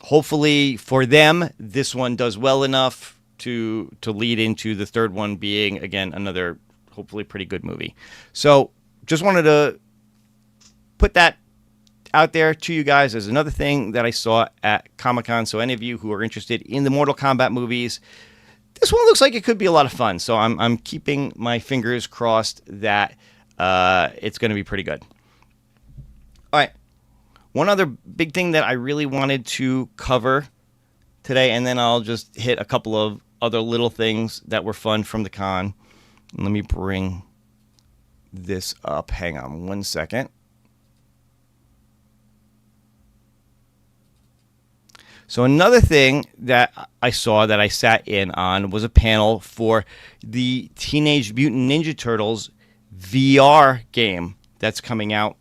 S3: hopefully for them, this one does well enough to lead into the third one being, again, another hopefully pretty good movie. So just wanted to put that out there to you guys as another thing that I saw at Comic-Con. So any of you who are interested in the Mortal Kombat movies, this one looks like it could be a lot of fun. So I'm keeping my fingers crossed that it's going to be pretty good. All right. One other big thing that I really wanted to cover today, and then I'll just hit a couple of other little things that were fun from the con. Let me bring this up. Hang on one second. So another thing that I saw that I sat in on was a panel for the Teenage Mutant Ninja Turtles VR game that's coming out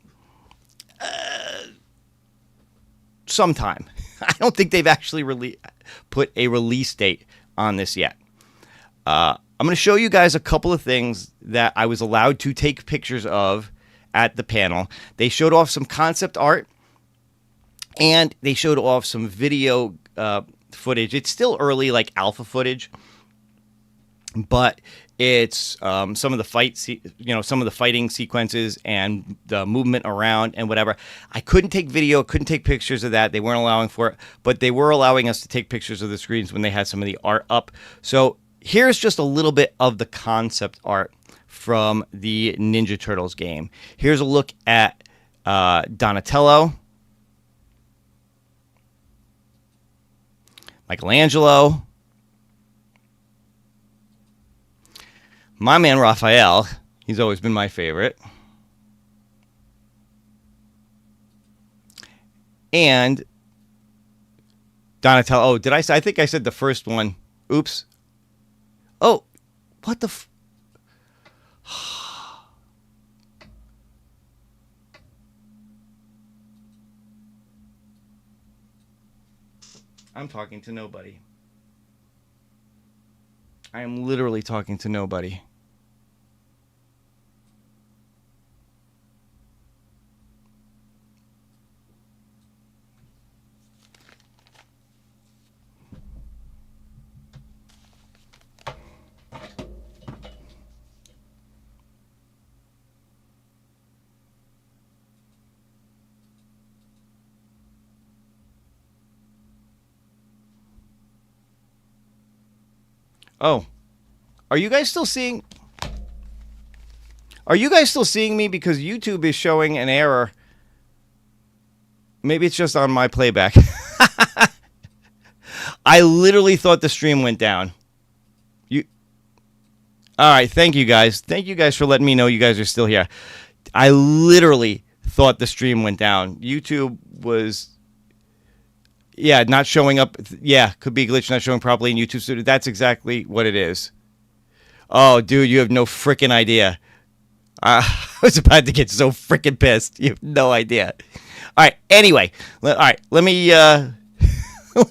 S3: sometime. I don't think they've actually put a release date on this yet. I'm going to show you guys a couple of things that I was allowed to take pictures of at the panel. They showed off some concept art, and they showed off some video footage. It's still early, like alpha footage, but it's some of the some of the fighting sequences and the movement around and whatever. I couldn't take video, couldn't take pictures of that. They weren't allowing for it, but they were allowing us to take pictures of the screens when they had some of the art up. So here's just a little bit of the concept art from the Ninja Turtles game. Here's a look at Donatello, Michelangelo, my man Raphael. He's always been my favorite. And Donatello. Oh, did I say? I think I said the first one. Oops. Oh, what the I'm talking to nobody. I am literally talking to nobody. Oh, Are you guys still seeing? Are you guys still seeing me? Because YouTube is showing an error. Maybe it's just on my playback. I literally thought the stream went down. All right, thank you guys. Thank you guys for letting me know you guys are still here. I literally thought the stream went down. YouTube was, not showing up. Yeah, could be a glitch, not showing properly in YouTube Studio. That's exactly what it is. Oh, dude, you have no freaking idea. I was about to get so freaking pissed. You have no idea. All right, anyway. All right, let me...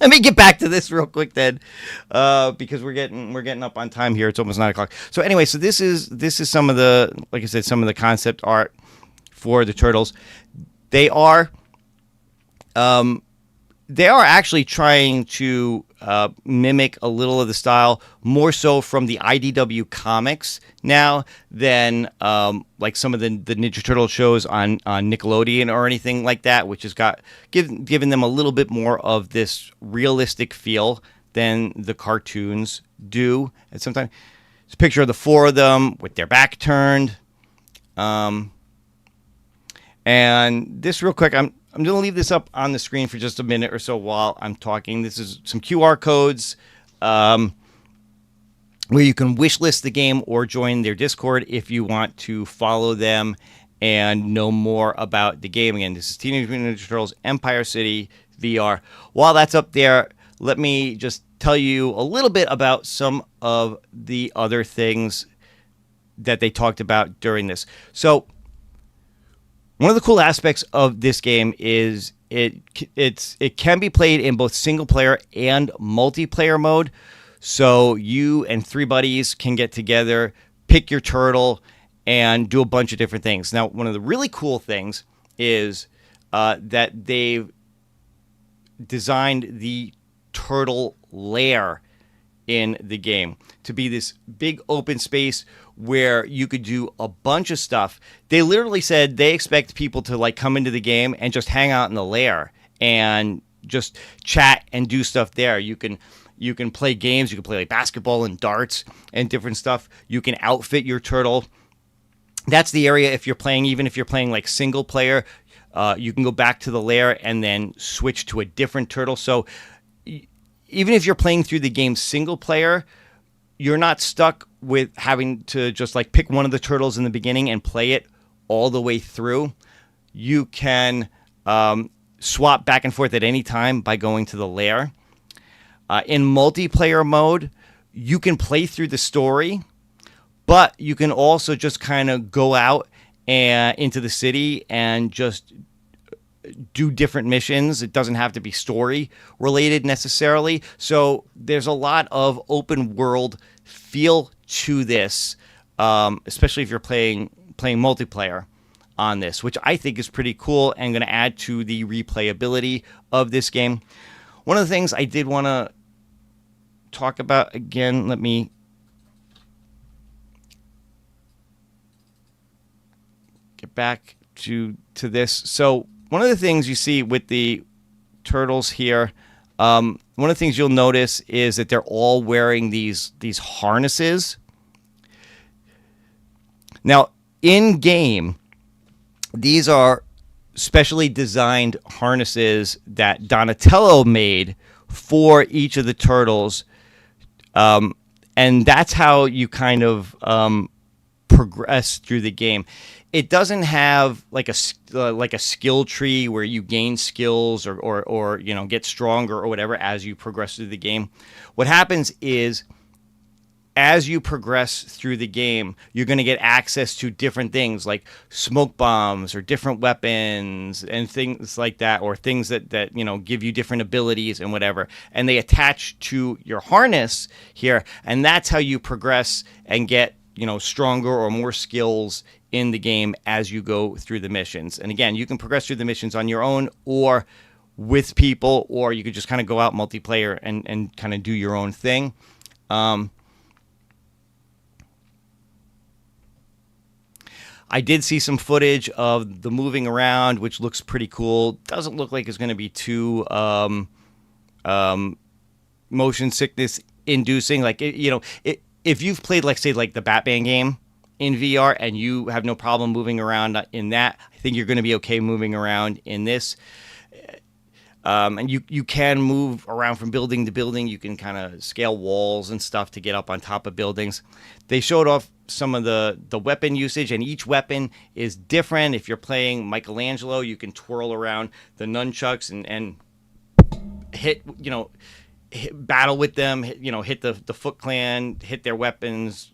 S3: Let me get back to this real quick then, because we're getting up on time here. It's almost 9 o'clock. So anyway, so this is some of the, like I said, some of the concept art for the turtles. They are actually trying to mimic a little of the style, more so from the IDW comics now than like some of the Ninja Turtle shows on Nickelodeon or anything like that, which has given them a little bit more of this realistic feel than the cartoons do. And sometimes it's a picture of the four of them with their back turned. And this real quick, I'm going to leave this up on the screen for just a minute or so while I'm talking. This is some QR codes where you can wish list the game or join their Discord if you want to follow them and know more about the game. Again, this is Teenage Mutant Ninja Turtles Empire City VR. While that's up there, let me just tell you a little bit about some of the other things that they talked about during this. So, one of the cool aspects of this game is it can be played in both single player and multiplayer mode. So you and 3 buddies can get together, pick your turtle, and do a bunch of different things. Now, one of the really cool things is that they've designed the turtle lair in the game to be this big open space where you could do a bunch of stuff. They literally said they expect people to like come into the game and just hang out in the lair and just chat and do stuff there. You can play games. You can play like basketball and darts and different stuff. You can outfit your turtle. That's the area if you're playing, even if you're playing like single player, you can go back to the lair and then switch to a different turtle. So even if you're playing through the game single player, you're not stuck with having to just like pick one of the turtles in the beginning and play it all the way through. You can swap back and forth at any time by going to the lair. In multiplayer mode, you can play through the story, but you can also just kind of go out and into the city and just do different missions. It doesn't have to be story related necessarily. So there's a lot of open world feel to this, especially if you're playing multiplayer on this, which I think is pretty cool and going to add to the replayability of this game. One of the things I did want to talk about, again, let me get back to this. So one of the things you see with the turtles here, one of the things you'll notice is that they're all wearing these harnesses. Now, in game, these are specially designed harnesses that Donatello made for each of the turtles, and that's how you kind of progress through the game. It doesn't have like a skill tree where you gain skills or you know, get stronger or whatever as you progress through the game. What happens is, as you progress through the game, you're going to get access to different things like smoke bombs or different weapons and things like that, or things that you know, give you different abilities and whatever. And they attach to your harness here, and that's how you progress and get, you know, stronger or more skills in the game as you go through the missions. And again, you can progress through the missions on your own or with people, or you could just kind of go out multiplayer and kind of do your own thing. I did see some footage of the moving around, which looks pretty cool. Doesn't look like it's going to be too motion sickness inducing. Like, if you've played, like, say, like the Batman game in VR and you have no problem moving around in that, I think you're going to be okay moving around in this. And you can move around from building to building. You can kind of scale walls and stuff to get up on top of buildings. They showed off some of the weapon usage, and each weapon is different. If you're playing Michelangelo, you can twirl around the nunchucks and hit, battle with them, hit the Foot Clan, hit their weapons,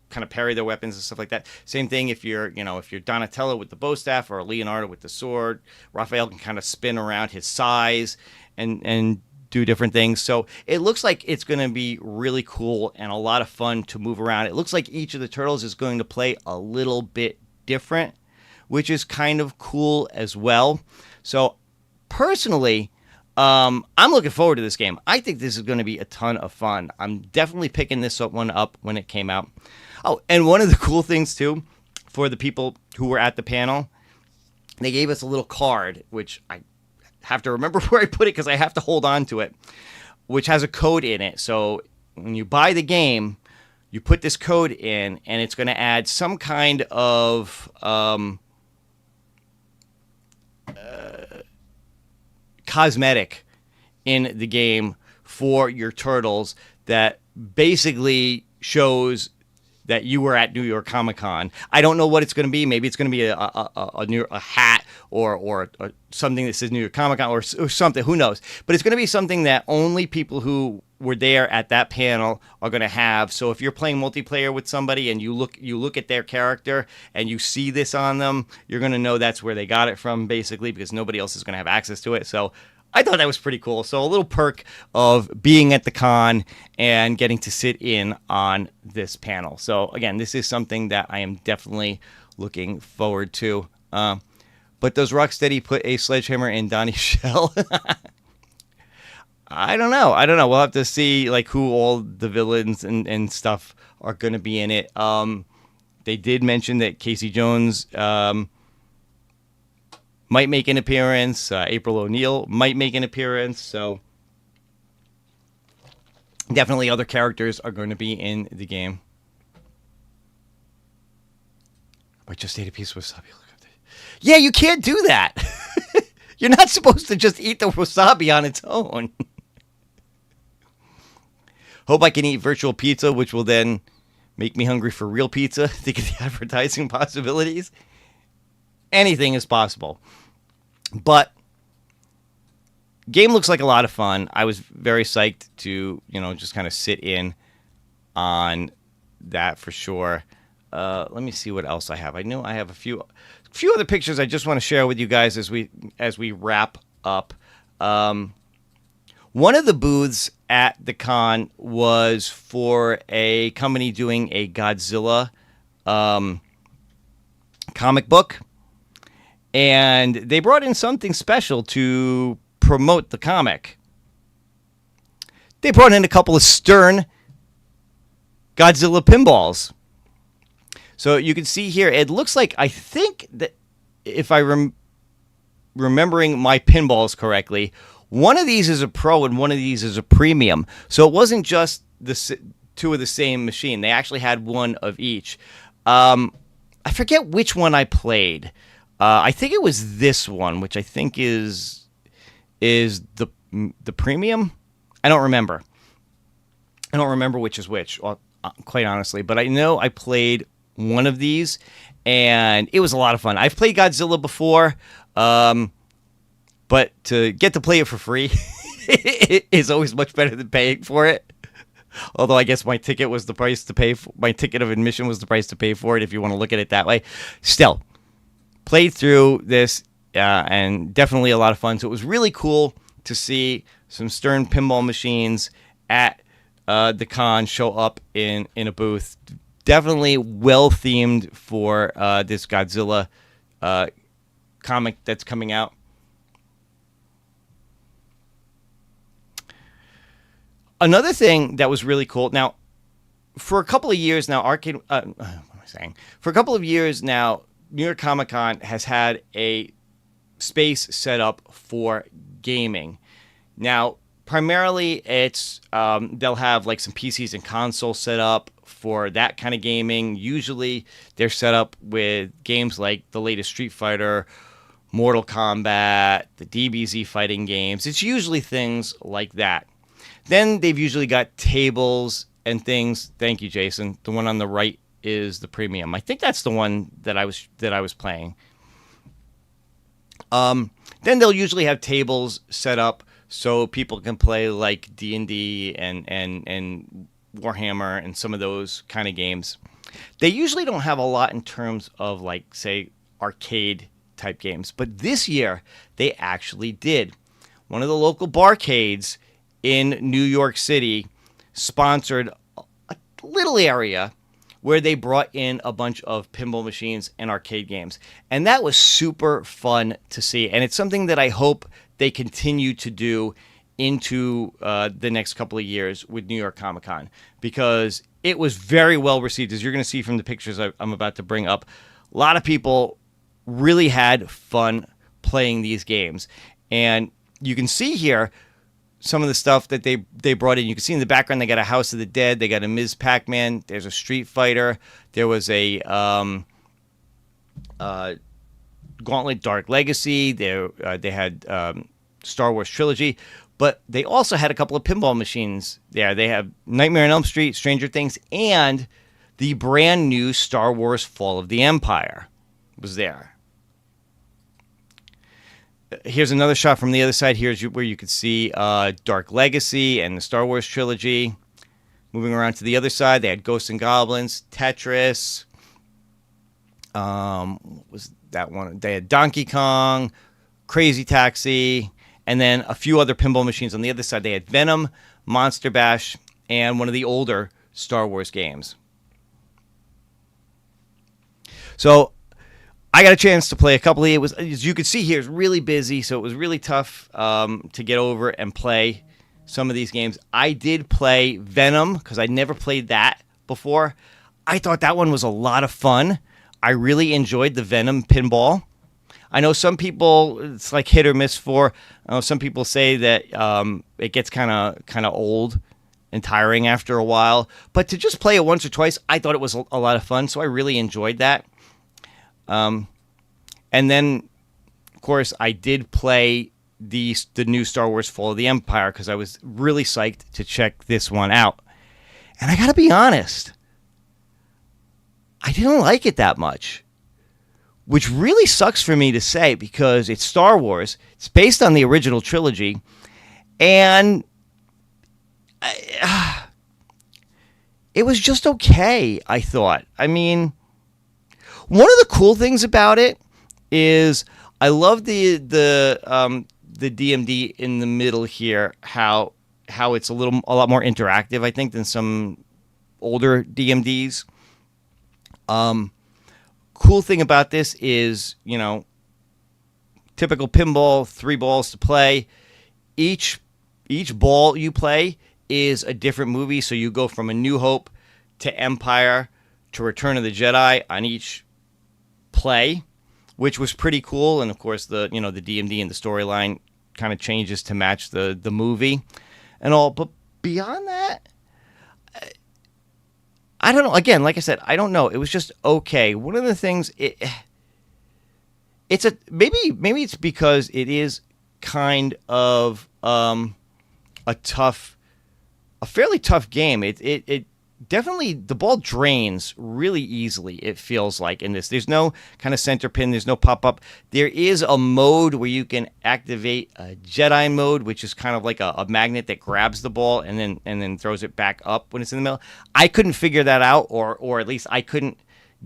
S3: kind of parry their weapons and stuff like that. Same thing if you're Donatello with the bow staff or Leonardo with the sword. Raphael can kind of spin around his size and do different things. So it looks like it's going to be really cool and a lot of fun to move around. It looks like each of the turtles is going to play a little bit different, which is kind of cool as well. So personally, I'm looking forward to this game. I think this is going to be a ton of fun. I'm definitely picking this one up when it came out. Oh, and one of the cool things, too, for the people who were at the panel, they gave us a little card, which I have to remember where I put it because I have to hold on to it, which has a code in it. So when you buy the game, you put this code in, and it's going to add some kind of cosmetic in the game for your turtles that basically shows that you were at New York Comic Con. I don't know what it's going to be. Maybe it's going to be a hat or something that says New York Comic Con or something. Who knows? But it's going to be something that only people who were there at that panel are going to have. So if you're playing multiplayer with somebody and you look at their character and you see this on them, you're going to know that's where they got it from, basically, because nobody else is going to have access to it. So I thought that was pretty cool. So a little perk of being at the con and getting to sit in on this panel. So again, this is something that I am definitely looking forward to. But does Rocksteady put a sledgehammer in Donnie's shell? I don't know. We'll have to see like who all the villains and stuff are going to be in it. They did mention that Casey Jones might make an appearance. April O'Neil might make an appearance. So definitely other characters are going to be in the game. I just ate a piece of wasabi. Yeah, you can't do that. You're not supposed to just eat the wasabi on its own. Hope I can eat virtual pizza, which will then make me hungry for real pizza. Think of the advertising possibilities. Anything is possible. But game looks like a lot of fun. I was very psyched to, just kind of sit in on that for sure. Let me see what else I have. I know I have a few other pictures I just want to share with you guys as we wrap up. One of the booths at the con was for a company doing a Godzilla comic book. And they brought in something special to promote the comic. They brought in a couple of Stern Godzilla pinballs. So you can see here, it looks like, I think that if I remembering my pinballs correctly, one of these is a Pro and one of these is a Premium. So it wasn't just the two of the same machine. They actually had one of each. I forget which one I played. I think it was this one, which I think is the Premium. I don't remember. I don't remember which is which, quite honestly. But I know I played one of these, and it was a lot of fun. I've played Godzilla before, but to get to play it for free is always much better than paying for it. Although I guess my ticket was the price to pay for. My ticket of admission was the price to pay for it, if you want to look at it that way. Still, played through this, and definitely a lot of fun. So it was really cool to see some Stern pinball machines at the con show up in a booth. Definitely well themed for this Godzilla comic that's coming out. Another thing that was really cool. Now, for a couple of years now, For a couple of years now, New York Comic Con has had a space set up for gaming. Now, primarily it's they'll have like some PCs and consoles set up for that kind of gaming. Usually they're set up with games like the latest Street Fighter, Mortal Kombat, the DBZ fighting games. It's usually things like that. Then they've usually got tables and things. Thank you, Jason. The one on the right is the premium. I think that's the one that I was playing. Then they'll usually have tables set up so people can play like D&D and Warhammer and some of those kind of games. They usually don't have a lot in terms of like, say, arcade type games. But this year, they actually did. One of the local barcades in New York City sponsored a little area where they brought in a bunch of pinball machines and arcade games. And that was super fun to see. And it's something that I hope they continue to do into the next couple of years with New York Comic Con, because it was very well received. As you're going to see from the pictures I'm about to bring up, a lot of people really had fun playing these games. And you can see here some of the stuff that they brought in. You can see in the background they got a House of the Dead, they got a Ms. Pac-Man, there's a Street Fighter, there was a Gauntlet Dark Legacy, they had Star Wars Trilogy, but they also had a couple of pinball machines there. They have Nightmare on Elm Street, Stranger Things, and the brand new Star Wars Fall of the Empire was there. Here's another shot from the other side. Here's where you could see Dark Legacy and the Star Wars Trilogy. Moving around to the other side, they had Ghosts and Goblins, Tetris. What was that one? They had Donkey Kong, Crazy Taxi, and then a few other pinball machines on the other side. They had Venom, Monster Bash, and one of the older Star Wars games. So I got a chance to play a couple of it. Was, as you can see here, it's really busy, so it was really tough to get over and play some of these games. I did play Venom because I never played that before. I thought that one was a lot of fun. I really enjoyed the Venom pinball. I know some people, it's like hit or miss for. I know some people say that it gets kind of old and tiring after a while. But to just play it once or twice, I thought it was a lot of fun, so I really enjoyed that. And then, of course, I did play the new Star Wars Fall of the Empire because I was really psyched to check this one out. And I got to be honest, I didn't like it that much, which really sucks for me to say because it's Star Wars. It's based on the original trilogy, and it was just okay, I thought. I mean, one of the cool things about it is I love the DMD in the middle here, how it's a lot more interactive, I think, than some older DMDs. Cool thing about this is, typical pinball, 3 balls to play. Each ball you play is a different movie, so you go from A New Hope to Empire to Return of the Jedi on each play, which was pretty cool. And of course, the DMD and the storyline kind of changes to match the movie and all. But beyond that, I don't know. Again, like I said, I don't know. It was just okay. One of the things, maybe it's because it is kind of a fairly tough game. It definitely, the ball drains really easily, it feels like, in this. There's no kind of center pin. There's no pop-up. There is a mode where you can activate a Jedi mode, which is kind of like a magnet that grabs the ball and then throws it back up when it's in the middle. I couldn't figure that out, or at least I couldn't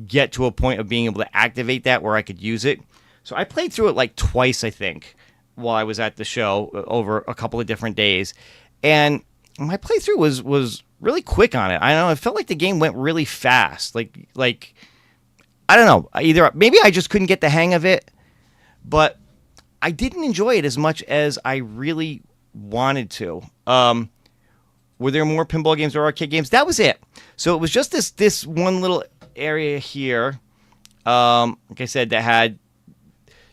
S3: get to a point of being able to activate that where I could use it. So I played through it like twice, I think, while I was at the show over a couple of different days. And my playthrough was really quick on it. I don't know. It felt like the game went really fast. Like I don't know. Either maybe I just couldn't get the hang of it, but I didn't enjoy it as much as I really wanted to. Were there more pinball games or arcade games? That was it. So it was just this one little area here. Like I said, that had,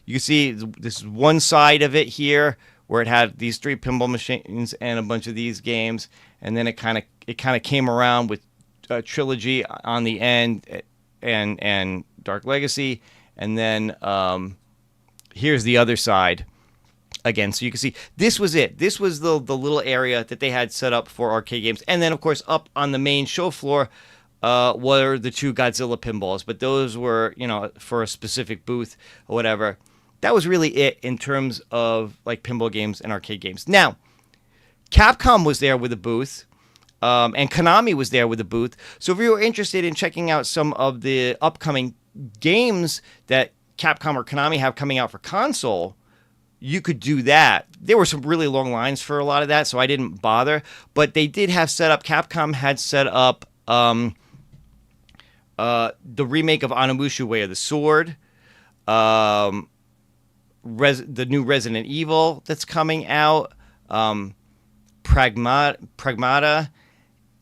S3: you can see this one side of it here where it had these 3 pinball machines and a bunch of these games, and then it kind of came around with Trilogy on the end and Dark Legacy, and then here's the other side again. So you can see this was it. This was the little area that they had set up for arcade games, and then of course up on the main show floor were the 2 Godzilla pinballs, but those were, you know, for a specific booth or whatever. That was really it in terms of like pinball games and arcade games. Now, Capcom was there with a booth, and Konami was there with a booth. So if you were interested in checking out some of the upcoming games that Capcom or Konami have coming out for console, you could do that. There were some really long lines for a lot of that, so I didn't bother. But they did have set up, Capcom had set up the remake of Onimusha Way of the Sword, the new Resident Evil that's coming out, Pragmata,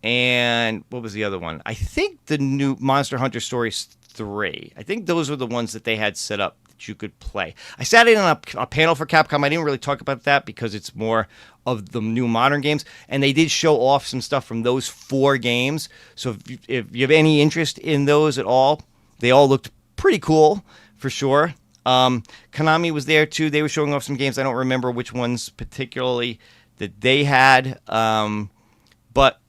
S3: and what was the other one? I think the new Monster Hunter Stories 3. I think those were the ones that they had set up that you could play. I sat in on a panel for Capcom. I didn't really talk about that because it's more of the new modern games, and they did show off some stuff from those 4 games. So if you have any interest in those at all, they all looked pretty cool for sure. Konami was there too. They were showing off some games. I don't remember which ones particularly that they had, but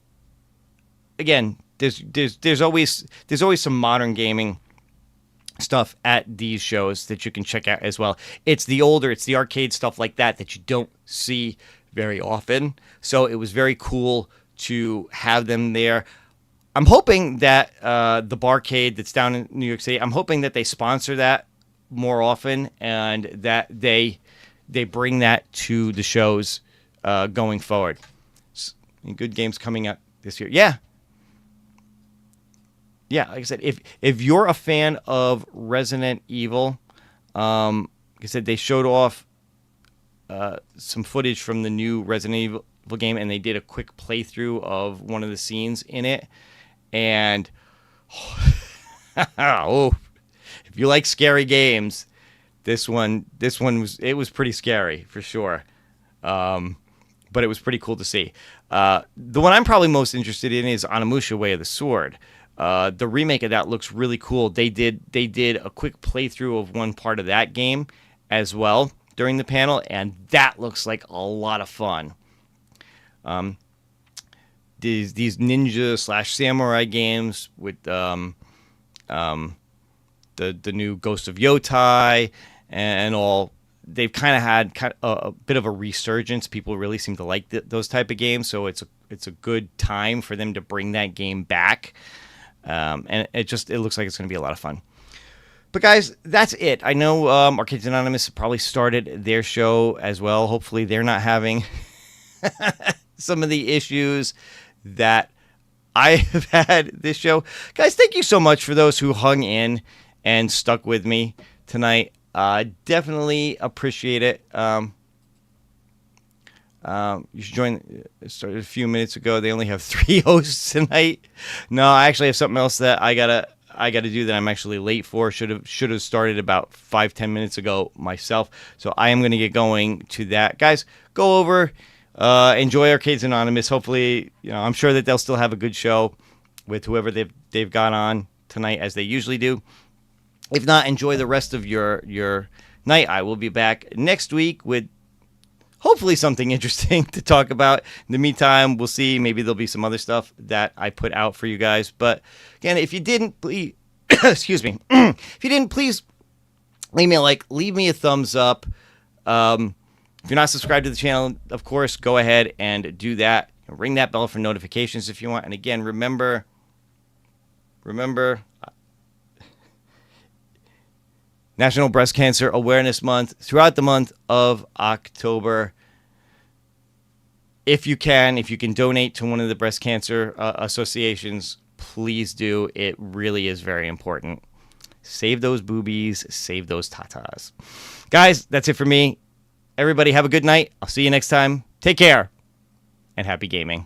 S3: again, there's always some modern gaming stuff at these shows that you can check out as well. It's the arcade stuff like that you don't see very often. So it was very cool to have them there. I'm hoping that the Barcade that's down in New York City, I'm hoping that they sponsor that more often and that they bring that to the shows going forward. Good games coming out this year. Yeah, like I said, if you're a fan of Resident Evil, like I said, they showed off some footage from the new Resident Evil game, and they did a quick playthrough of one of the scenes in it. And oh, if you like scary games, this one was pretty scary for sure. But it was pretty cool to see. The one I'm probably most interested in is Onimusha Way of the Sword. The remake of that looks really cool. They did a quick playthrough of one part of that game as well during the panel, and that looks like a lot of fun. These ninja / samurai games with the new Ghost of Yotai and all, they've kind of had a bit of a resurgence. People really seem to like those type of games, so it's a good time for them to bring that game back. And it looks like it's going to be a lot of fun. But guys, that's it. I know Arcades Anonymous probably started their show as well. Hopefully they're not having some of the issues that I have had this show. Guys, thank you so much for those who hung in and stuck with me tonight. Definitely appreciate it. You should join. It started a few minutes ago. They only have 3 hosts tonight. No, I actually have something else that I gotta do that I'm actually late for. Should have started about 5-10 minutes ago myself. So I am gonna get going to that. Guys, go over, enjoy Arcades Anonymous. Hopefully, I'm sure that they'll still have a good show with whoever they've got on tonight, as they usually do. If not, enjoy the rest of your night. I will be back next week with hopefully something interesting to talk about. In the meantime, we'll see. Maybe there'll be some other stuff that I put out for you guys. But again, if you didn't, please, excuse me. If you didn't, please leave me a like, leave me a thumbs up. If you're not subscribed to the channel, of course, go ahead and do that. Ring that bell for notifications if you want. And again, remember, National Breast Cancer Awareness Month throughout the month of October. If you can donate to one of the breast cancer associations, please do. It really is very important. Save those boobies, save those tatas. Guys, that's it for me. Everybody have a good night. I'll see you next time. Take care and happy gaming.